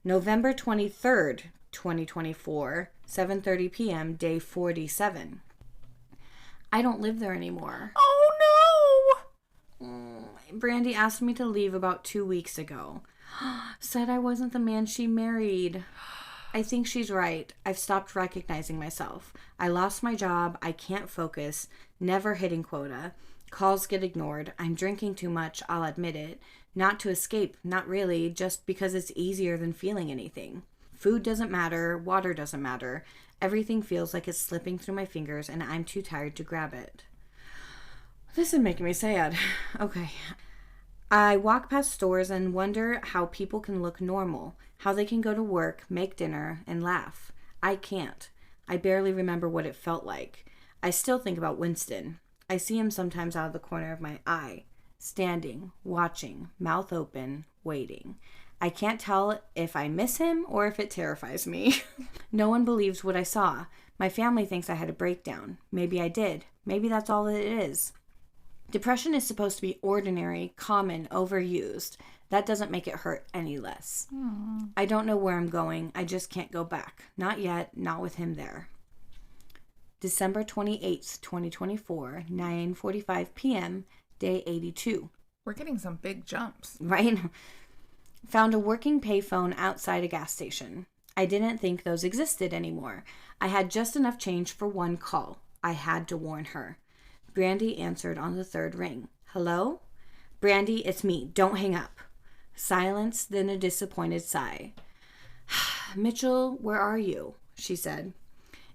November 23rd, 2024, 7:30 p.m., day 47. I don't live there anymore. Oh, no! Brandy asked me to leave about 2 weeks ago. Said I wasn't the man she married. I think she's right. I've stopped recognizing myself. I lost my job. I can't focus. Never hitting quota. Calls get ignored. I'm drinking too much. I'll admit it. Not to escape. Not really. Just because it's easier than feeling anything. Food doesn't matter. Water doesn't matter. Everything feels like it's slipping through my fingers and I'm too tired to grab it. This is making me sad. Okay. I walk past stores and wonder how people can look normal, how they can go to work, make dinner, and laugh. I can't. I barely remember what it felt like. I still think about Winston. I see him sometimes out of the corner of my eye, standing, watching, mouth open, waiting. I can't tell if I miss him or if it terrifies me. No one believes what I saw. My family thinks I had a breakdown. Maybe I did. Maybe that's all it is. Depression is supposed to be ordinary, common, overused. That doesn't make it hurt any less. I don't know where I'm going. I just can't go back. Not yet. Not with him there. December 28th, 2024, 9:45 p.m., day 82. We're getting some big jumps. Right? Found a working payphone outside a gas station. I didn't think those existed anymore. I had just enough change for one call. I had to warn her. Brandy answered on the third ring. Hello? Brandy, it's me. Don't hang up. Silence, then a disappointed sigh. Mitchell, where are you? She said.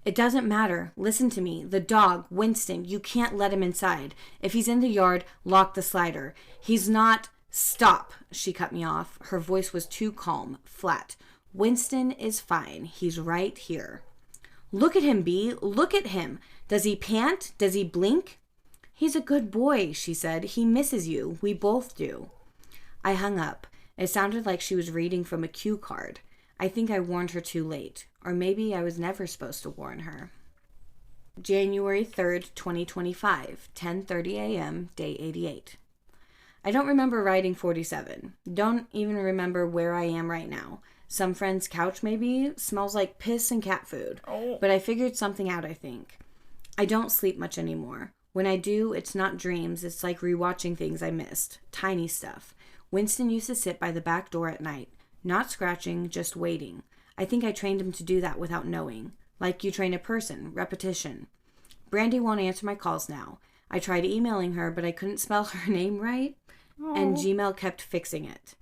It doesn't matter. Listen to me. The dog, Winston, you can't let him inside. If he's in the yard, lock the slider. He's not... Stop, she cut me off. Her voice was too calm, flat. Winston is fine. He's right here. Look at him, Bea. Look at him. Does he pant? Does he blink? He's a good boy, she said. He misses you. We both do. I hung up. It sounded like she was reading from a cue card. I think I warned her too late. Or maybe I was never supposed to warn her. January 3rd, 2025, 10:30 a.m., day 88. I don't remember writing 47. Don't even remember where I am right now. Some friend's couch maybe. Smells like piss and cat food. But I figured something out, I think. I don't sleep much anymore. When I do, it's not dreams. It's like rewatching things I missed. Tiny stuff. Winston used to sit by the back door at night. Not scratching, just waiting. I think I trained him to do that without knowing. Like you train a person. Repetition. Brandy won't answer my calls now. I tried emailing her, but I couldn't spell her name right. And Gmail kept fixing it.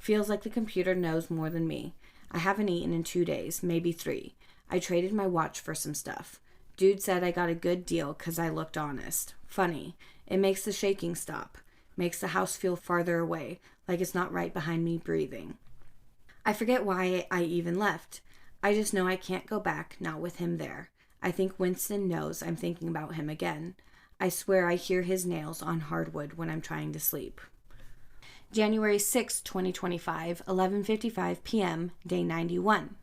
Feels like the computer knows more than me. I haven't eaten in 2 days, maybe 3. I traded my watch for some stuff. Dude said I got a good deal because I looked honest. Funny. It makes the shaking stop. Makes the house feel farther away, like it's not right behind me breathing. I forget why I even left. I just know I can't go back, not with him there. I think Winston knows I'm thinking about him again. I swear I hear his nails on hardwood when I'm trying to sleep. January 6, 2025, 11:55 p.m., day 91.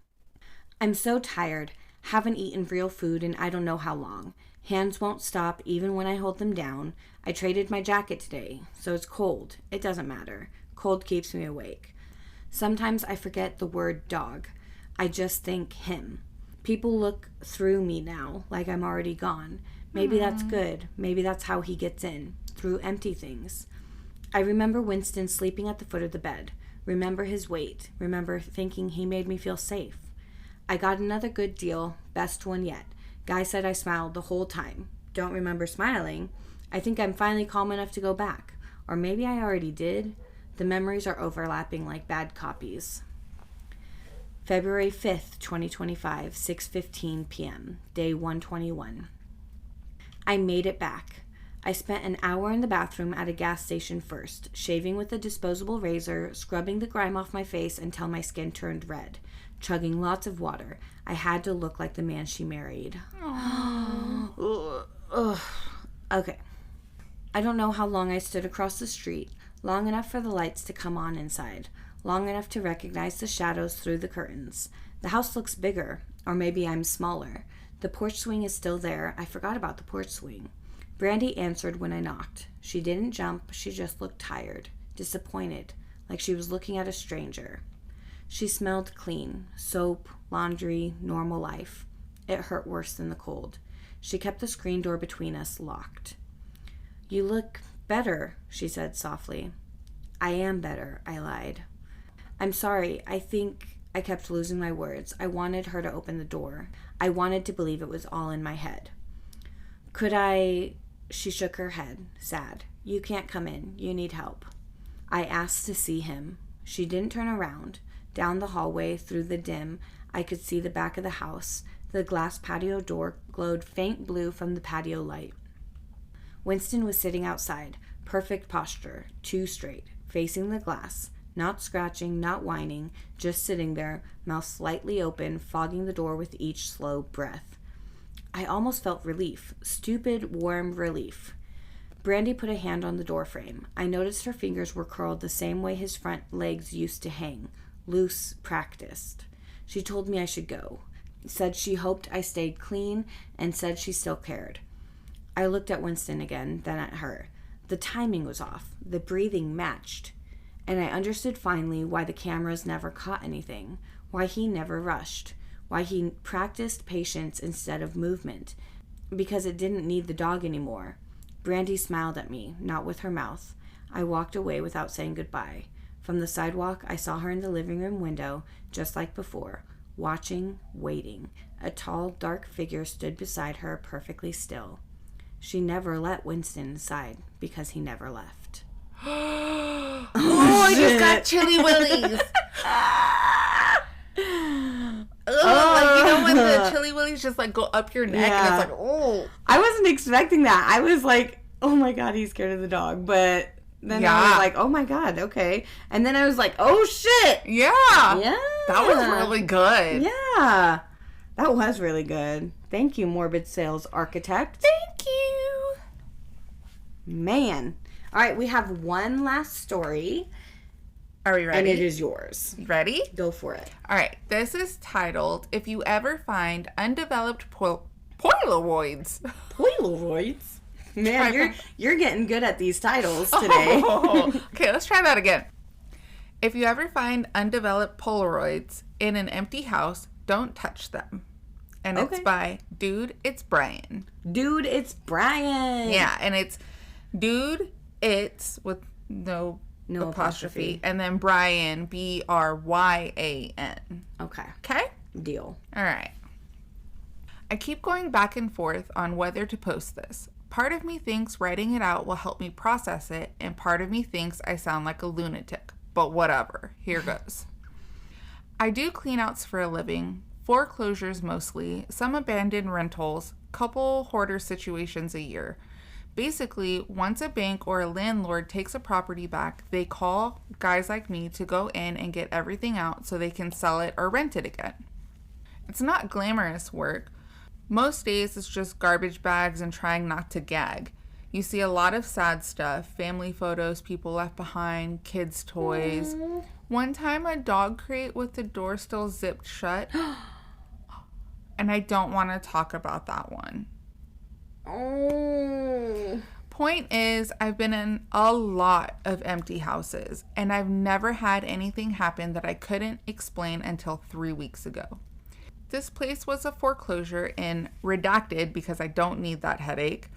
I'm so tired. Haven't eaten real food in I don't know how long. Hands won't stop even when I hold them down. I traded my jacket today, so it's cold. It doesn't matter. Cold keeps me awake. Sometimes I forget the word dog. I just think him. People look through me now, like I'm already gone. Maybe that's good. Maybe that's how he gets in, through empty things. I remember Winston sleeping at the foot of the bed. Remember his weight. Remember thinking he made me feel safe. I got another good deal, best one yet. Guy said I smiled the whole time. Don't remember smiling. I think I'm finally calm enough to go back. Or maybe I already did. The memories are overlapping like bad copies. February 5th, 2025, 6:15 p.m., day 121. I made it back. I spent an hour in the bathroom at a gas station first, shaving with a disposable razor, scrubbing the grime off my face until my skin turned red, chugging lots of water. I had to look like the man she married. Okay. I don't know how long I stood across the street, long enough for the lights to come on inside, long enough to recognize the shadows through the curtains. The house looks bigger, or maybe I'm smaller. The porch swing is still there. I forgot about the porch swing. Brandy answered when I knocked. She didn't jump. She just looked tired, disappointed, like she was looking at a stranger. She smelled clean. Soap, laundry, normal life. It hurt worse than the cold. She kept the screen door between us locked. "You look better," she said softly. "I am better," I lied. "I'm sorry. I think..." I kept losing my words. I wanted her to open the door. I wanted to believe it was all in my head. "Could I..." She shook her head, sad. "You can't come in. You need help." I asked to see him. She didn't turn around. Down the hallway, through the dim, I could see the back of the house. The glass patio door glowed faint blue from the patio light. Winston was sitting outside, perfect posture, too straight, facing the glass, not scratching, not whining, just sitting there, mouth slightly open, fogging the door with each slow breath. I almost felt relief, stupid, warm relief. Brandy put a hand on the doorframe. I noticed her fingers were curled the same way his front legs used to hang, loose, practiced. She told me I should go, said she hoped I stayed clean, and said she still cared. I looked at Winston again, then at her. The timing was off. The breathing matched. And I understood finally why the cameras never caught anything, why he never rushed, why he practiced patience instead of movement, because it didn't need the dog anymore. Brandy smiled at me, not with her mouth. I walked away without saying goodbye. From the sidewalk, I saw her in the living room window, just like before, watching, waiting. A tall, dark figure stood beside her, perfectly still. She never let Winston inside because he never left. Oh, I just got chilly willies. Like, you know when the chilly willies just like go up your neck and it's like, oh. I wasn't expecting that. I was like, oh my God, he's scared of the dog. But then I was like, oh my God, okay. And then I was like, oh shit. Yeah. Yeah. That was really good. Yeah. That was really good. Thank you, Morbid Sales Architect. Thank you. Man. All right, we have one last story. Are we ready? And it is yours. Ready? Go for it. All right. This is titled, "If You Ever Find Undeveloped Polaroids." Polaroids? Man, you're getting good at these titles today. Okay, let's try that again. "If you ever find undeveloped Polaroids in an empty house, don't touch them." And it's by Dudeitsbryan. Dudeitsbryan. Yeah, and it's Dude, it's with no apostrophe. And then Bryan, Bryan. Okay. Okay? Deal. All right. "I keep going back and forth on whether to post this. Part of me thinks writing it out will help me process it, and part of me thinks I sound like a lunatic. But whatever. Here goes. I do cleanouts for a living, foreclosures mostly, some abandoned rentals, couple hoarder situations a year. Basically, once a bank or a landlord takes a property back, they call guys like me to go in and get everything out so they can sell it or rent it again. It's not glamorous work. Most days it's just garbage bags and trying not to gag. You see a lot of sad stuff, family photos, people left behind, kids' toys. One time a dog crate with the door still zipped shut. And I don't want to talk about that one. Oh. Point is, I've been in a lot of empty houses, and I've never had anything happen that I couldn't explain until 3 weeks ago. This place was a foreclosure in redacted because I don't need that headache.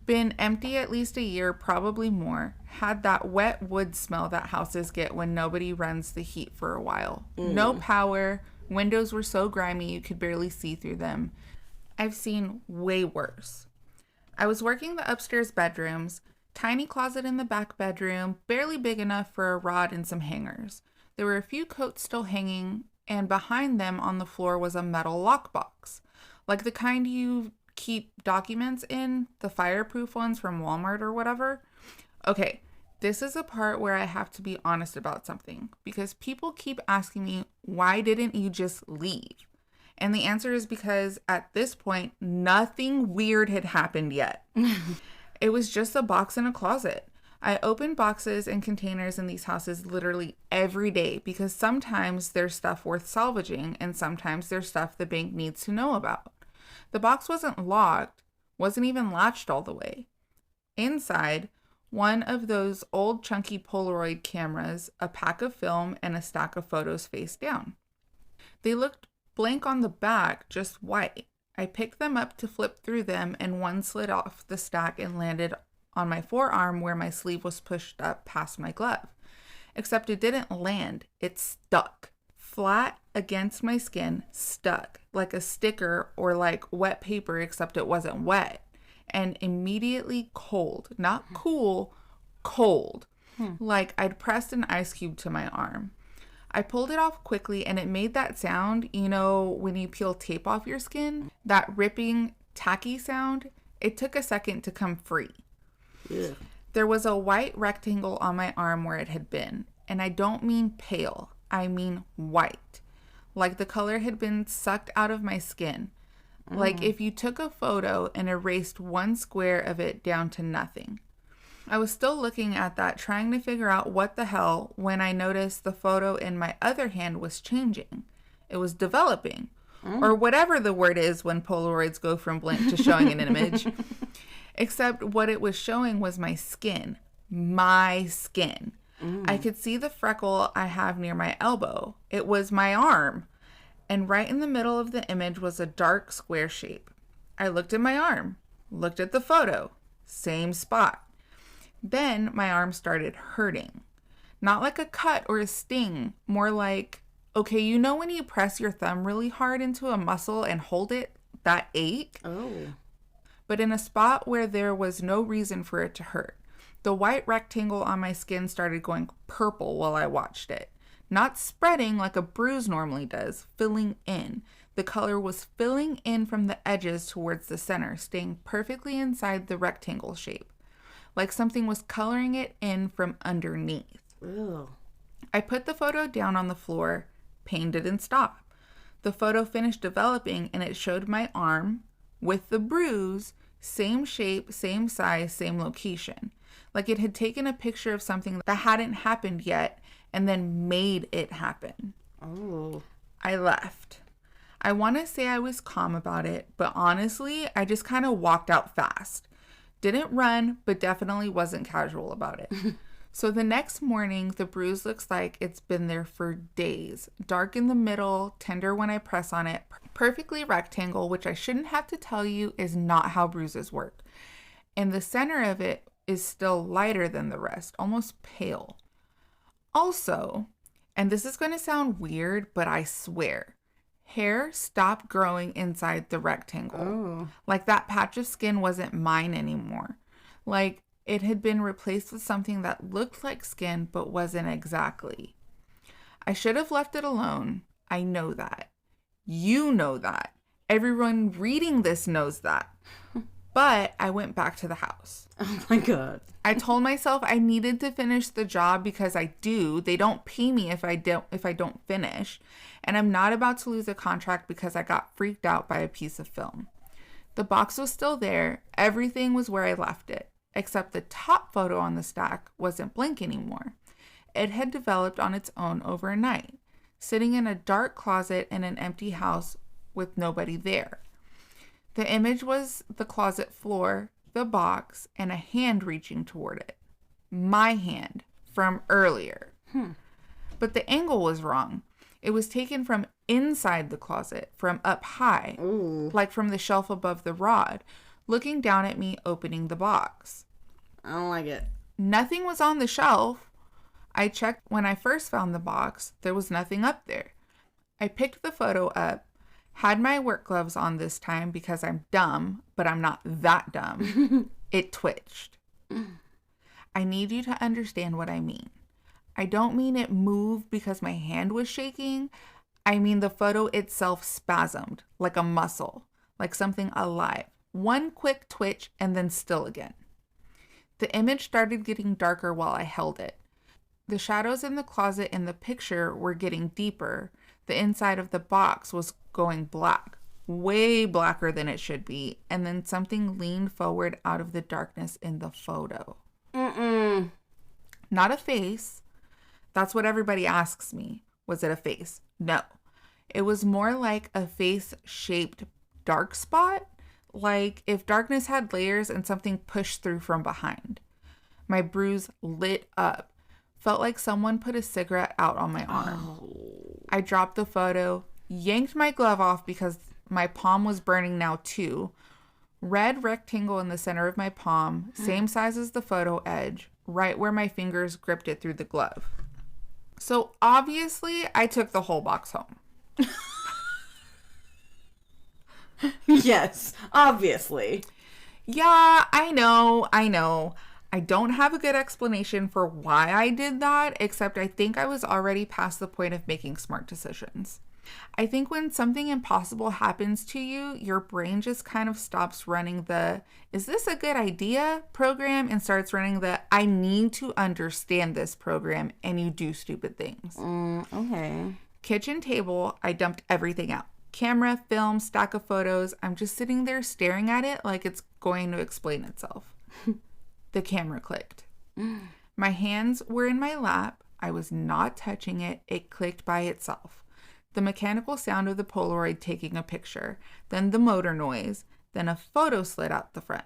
Been empty at least a year, probably more. Had that wet wood smell that houses get when nobody runs the heat for a while. No power. Windows were so grimy you could barely see through them. I've seen way worse. I was working the upstairs bedrooms, tiny closet in the back bedroom, barely big enough for a rod and some hangers. There were a few coats still hanging, and behind them on the floor was a metal lockbox, like the kind you keep documents in, the fireproof ones from Walmart or whatever. Okay, this is a part where I have to be honest about something because people keep asking me, why didn't you just leave? And the answer is because at this point, nothing weird had happened yet. It was just a box in a closet. I open boxes and containers in these houses literally every day because sometimes there's stuff worth salvaging and sometimes there's stuff the bank needs to know about. The box wasn't locked, wasn't even latched all the way. Inside, one of those old chunky Polaroid cameras, a pack of film, and a stack of photos face down. They looked blank on the back, just white. I picked them up to flip through them and one slid off the stack and landed on my forearm where my sleeve was pushed up past my glove. Except it didn't land, it stuck. Flat against my skin, stuck, like a sticker or like wet paper except it wasn't wet. And immediately cold, not cool, cold. Like I'd pressed an ice cube to my arm. I pulled it off quickly and it made that sound, you know, when you peel tape off your skin, that ripping, tacky sound. It took a second to come free. Yeah. There was a white rectangle on my arm where it had been, and I don't mean pale, I mean white. Like the color had been sucked out of my skin. Like if you took a photo and erased one square of it down to nothing. I was still looking at that, trying to figure out what the hell, when I noticed the photo in my other hand was changing. It was developing, or whatever the word is when Polaroids go from blank to showing an image. Except what it was showing was my skin. My skin. I could see the freckle I have near my elbow. It was my arm. And right in the middle of the image was a dark square shape. I looked at my arm, looked at the photo, same spot. Then my arm started hurting. Not like a cut or a sting, more like, okay, you know when you press your thumb really hard into a muscle and hold it, that ache? Oh. But in a spot where there was no reason for it to hurt. The white rectangle on my skin started going purple while I watched it. Not spreading like a bruise normally does, filling in. The color was filling in from the edges towards the center, staying perfectly inside the rectangle shape. Like something was coloring it in from underneath. Ew. I put the photo down on the floor. Pain didn't stop. The photo finished developing and it showed my arm with the bruise, same shape, same size, same location. Like it had taken a picture of something that hadn't happened yet and then made it happen. Oh. I left. I want to say I was calm about it, but honestly, I just kind of walked out fast. Didn't run, but definitely wasn't casual about it. So the next morning, the bruise looks like it's been there for days. Dark in the middle, tender when I press on it, perfectly rectangle, which I shouldn't have to tell you is not how bruises work. And the center of it is still lighter than the rest, almost pale. Also, and this is going to sound weird, but I swear, hair stopped growing inside the rectangle. Oh. Like that patch of skin wasn't mine anymore. Like it had been replaced with something that looked like skin, but wasn't exactly. I should have left it alone. I know that. You know that. Everyone reading this knows that. But I went back to the house. Oh my God. I told myself I needed to finish the job because I do. They don't pay me if I don't finish. And I'm not about to lose a contract because I got freaked out by a piece of film. The box was still there. Everything was where I left it, except the top photo on the stack wasn't blank anymore. It had developed on its own overnight, sitting in a dark closet in an empty house with nobody there. The image was the closet floor, the box, and a hand reaching toward it. My hand from earlier. But the angle was wrong. It was taken from inside the closet, from up high, like from the shelf above the rod, looking down at me opening the box. I don't like it. Nothing was on the shelf. I checked when I first found the box. There was nothing up there. I picked the photo up, had my work gloves on this time because I'm dumb, but I'm not that dumb. It twitched. I need you to understand what I mean. I don't mean it moved because my hand was shaking. I mean the photo itself spasmed, like a muscle, like something alive, One quick twitch and then still again. The image started getting darker while I held it. The shadows in the closet in the picture were getting deeper. The inside of the box was going black, way blacker than it should be, and then something leaned forward out of the darkness in the photo. Not a face. That's what everybody asks me. Was it a face? No. It was more like a face-shaped dark spot, like if darkness had layers and something pushed through from behind. My bruise lit up. Felt like someone put a cigarette out on my arm. I dropped the photo, yanked my glove off because my palm was burning now too. Red rectangle in the center of my palm, same size as the photo edge, right where my fingers gripped it through the glove. So obviously, I took the whole box home. Yes, obviously. Yeah, I know. I don't have a good explanation for why I did that, except I think I was already past the point of making smart decisions. I think when something impossible happens to you, your brain just kind of stops running the, is this a good idea program, and starts running the, I need to understand this program, and you do stupid things. Okay. Kitchen table, I dumped everything out. Camera, film, stack of photos. I'm just sitting there staring at it like it's going to explain itself. The camera clicked. My hands were in my lap. I was not touching it. It clicked by itself. The mechanical sound of the Polaroid taking a picture, then the motor noise, then a photo slid out the front.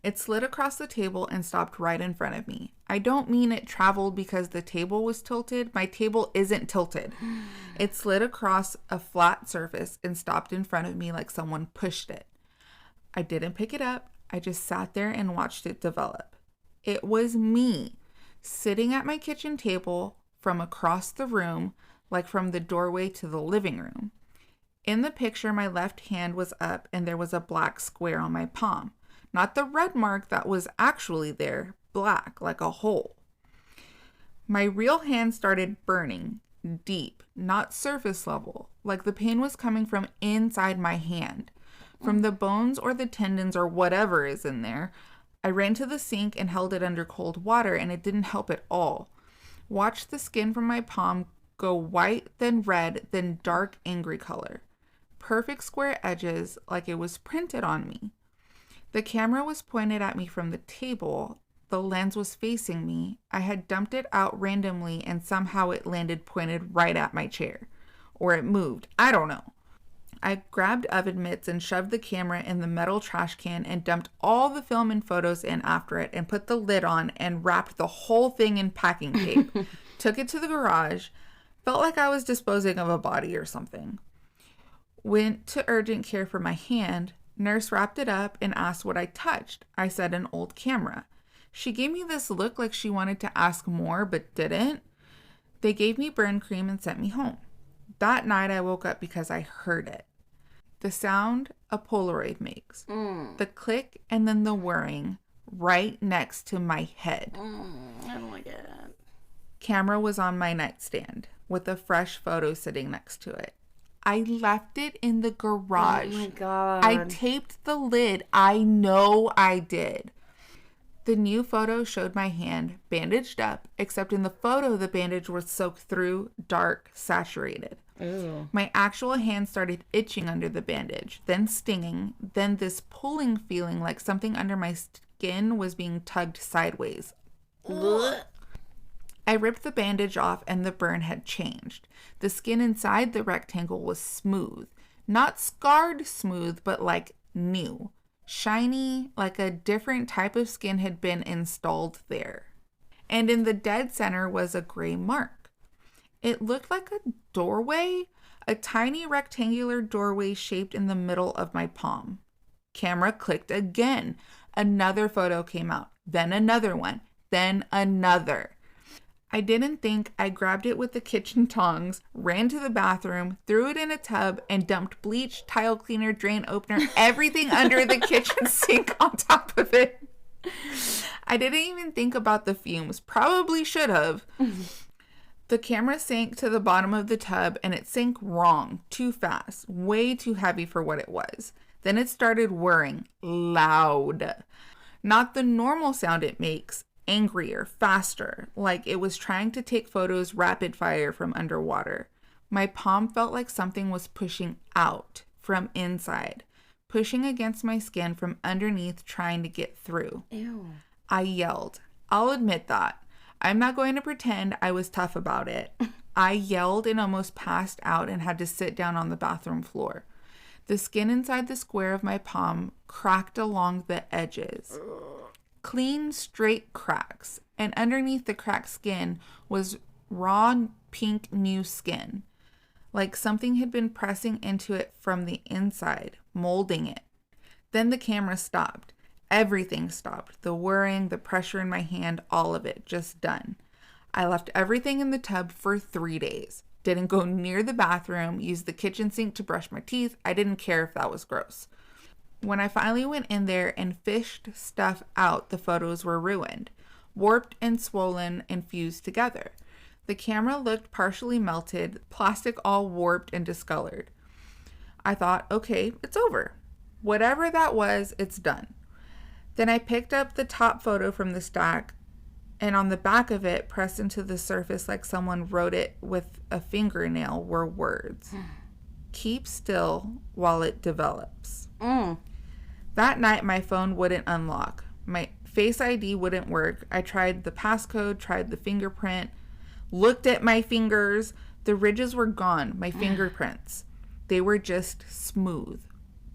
It slid across the table and stopped right in front of me. I don't mean it traveled because the table was tilted. My table isn't tilted. It slid across a flat surface and stopped in front of me like someone pushed it. I didn't pick it up. I just sat there and watched it develop. It was me, sitting at my kitchen table from across the room, like from the doorway to the living room. In the picture, my left hand was up and there was a black square on my palm. Not the red mark that was actually there, black, like a hole. My real hand started burning, deep, not surface level, like the pain was coming from inside my hand, from the bones or the tendons or whatever is in there. I ran to the sink and held it under cold water, and it didn't help at all. Watched the skin from my palm go white, then red, then dark angry color. Perfect square edges, like it was printed on me. The camera was pointed at me from the table. The lens was facing me. I had dumped it out randomly and somehow it landed pointed right at my chair. Or it moved. I don't know. I grabbed oven mitts and shoved the camera in the metal trash can and dumped all the film and photos in after it and put the lid on and wrapped the whole thing in packing tape. Took it to the garage. Felt like I was disposing of a body or something. Went to urgent care for my hand. Nurse wrapped it up and asked what I touched. I said an old camera. She gave me this look like she wanted to ask more but didn't. They gave me burn cream and sent me home. That night I woke up because I heard it. The sound a Polaroid makes. The click and then the whirring right next to my head. I don't like it. Camera was on my nightstand with a fresh photo sitting next to it. I left it in the garage. Oh my God. I taped the lid. I know I did. The new photo showed my hand bandaged up, except in the photo the bandage was soaked through, dark, saturated. Ew. My actual hand started itching under the bandage, then stinging, then this pulling feeling like something under my skin was being tugged sideways. Ugh. I ripped the bandage off and the burn had changed. The skin inside the rectangle was smooth. Not scarred smooth, but like new. Shiny, like a different type of skin had been installed there. And in the dead center was a gray mark. It looked like a doorway, a tiny rectangular doorway shaped in the middle of my palm. Camera clicked again. Another photo came out, then another one, then another. I didn't think. I grabbed it with the kitchen tongs, ran to the bathroom, threw it in a tub, and dumped bleach, tile cleaner, drain opener, everything under the kitchen sink on top of it. I didn't even think about the fumes. Probably should have. The camera sank to the bottom of the tub, and it sank wrong, too fast, way too heavy for what it was. Then it started whirring loud. Not the normal sound it makes, angrier, faster, like it was trying to take photos rapid fire from underwater. My palm felt like something was pushing out from inside, pushing against my skin from underneath, trying to get through. Ew. I yelled. I'll admit that. I'm not going to pretend I was tough about it. I yelled and almost passed out and had to sit down on the bathroom floor. The skin inside the square of my palm cracked along the edges. Clean, straight cracks. And underneath the cracked skin was raw, pink, new skin. Like something had been pressing into it from the inside, molding it. Then the camera stopped. Everything stopped. The whirring, the pressure in my hand, all of it, just done. I left everything in the tub for 3 days. Didn't go near the bathroom, used the kitchen sink to brush my teeth. I didn't care if that was gross. When I finally went in there and fished stuff out, the photos were ruined, warped and swollen and fused together. The camera looked partially melted, plastic all warped and discolored. I thought, okay, it's over. Whatever that was, it's done. Then I picked up the top photo from the stack, and on the back of it, pressed into the surface like someone wrote it with a fingernail, were words. Keep still while it develops. That night, my phone wouldn't unlock. My Face ID wouldn't work. I tried the passcode, tried the fingerprint, looked at my fingers. The ridges were gone, my fingerprints. They were just smooth.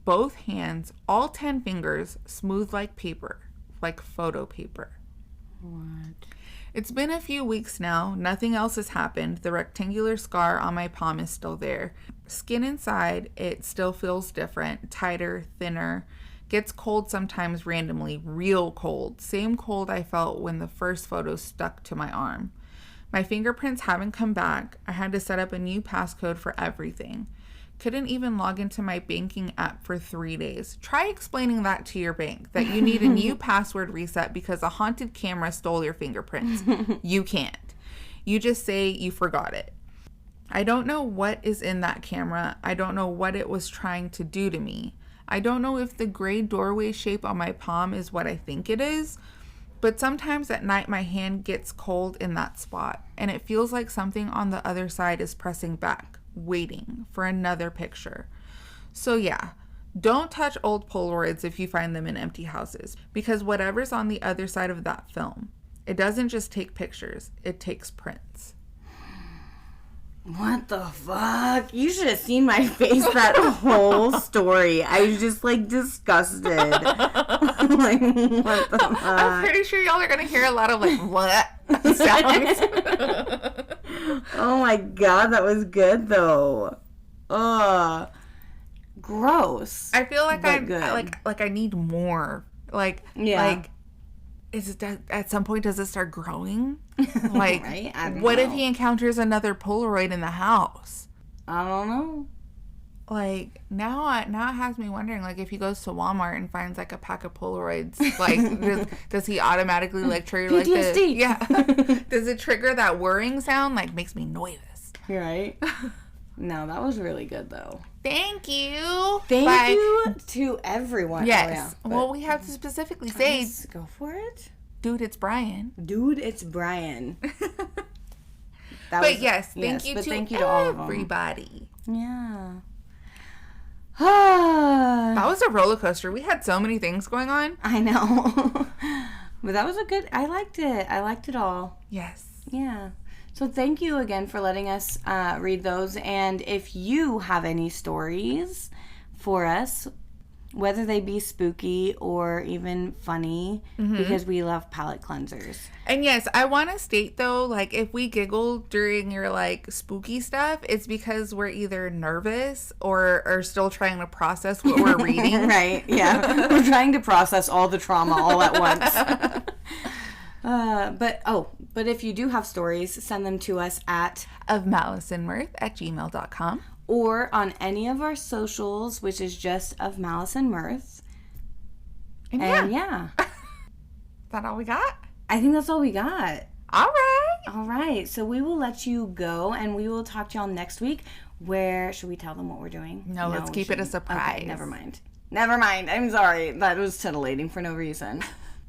Both hands, all 10 fingers, smooth like paper, like photo paper. What? It's been a few weeks now. Nothing else has happened. The rectangular scar on my palm is still there. Skin inside, it still feels different, tighter, thinner. Gets cold sometimes randomly, real cold. Same cold I felt when the first photo stuck to my arm. My fingerprints haven't come back. I had to set up a new passcode for everything. Couldn't even log into my banking app for 3 days. Try explaining that to your bank, that you need a new password reset because a haunted camera stole your fingerprints. You can't. You just say you forgot it. I don't know what is in that camera. I don't know what it was trying to do to me. I don't know if the gray doorway shape on my palm is what I think it is, but sometimes at night my hand gets cold in that spot, and it feels like something on the other side is pressing back, waiting for another picture. So yeah, don't touch old Polaroids if you find them in empty houses, because whatever's on the other side of that film, it doesn't just take pictures, it takes prints. What the fuck? You should have seen my face that whole story. I was just like disgusted. Like, what the fuck? I'm pretty sure y'all are gonna hear a lot of like what sounds. Oh my god, that was good though. Ugh. Gross. I feel like I good. like I need more. Like Yeah. like is it that at some point does it start growing? Like Right? I don't what know. if he encounters another Polaroid in the house? I don't know. Like now it has me wondering, like if he goes to Walmart and finds like a pack of Polaroids, like does he automatically like trigger like PTSD. the yeah? Does it trigger that whirring sound? Like makes me nervous. You're right. No, that was really good though. Thank you. Thank you to everyone. Yes. Oh, yeah, Well, we have to specifically say, let's go for it. Dudeitsbryan. Dudeitsbryan. But yes, thank you to all of them. everybody. Yeah. That was a roller coaster. We had so many things going on. I know. But that was a good, I liked it. I liked it all. Yes. Yeah. So thank you again for letting us read those. And if you have any stories for us, whether they be spooky or even funny, because we love palate cleansers. And yes, I want to state though, like if we giggle during your like spooky stuff, it's because we're either nervous or are still trying to process what we're reading. Right, yeah. We're trying to process all the trauma all at once. But if you do have stories, send them to us at ofmaliceandmirth@gmail.com. or on any of our socials, which is just of Malice and Mirth. And yeah. Is that all we got? I think that's all we got. All right. All right. So we will let you go, and we will talk to y'all next week. Where should we tell them what we're doing? No, let's keep it a surprise. Okay, never mind. Never mind. I'm sorry. That was titillating for no reason.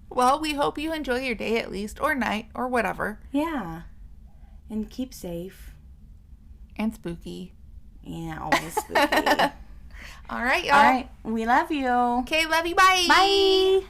Well, we hope you enjoy your day at least, or night, or whatever. Yeah. And keep safe. And spooky. Yeah, always spooky. All right, y'all. All right. We love you. Okay, love you. Bye. Bye.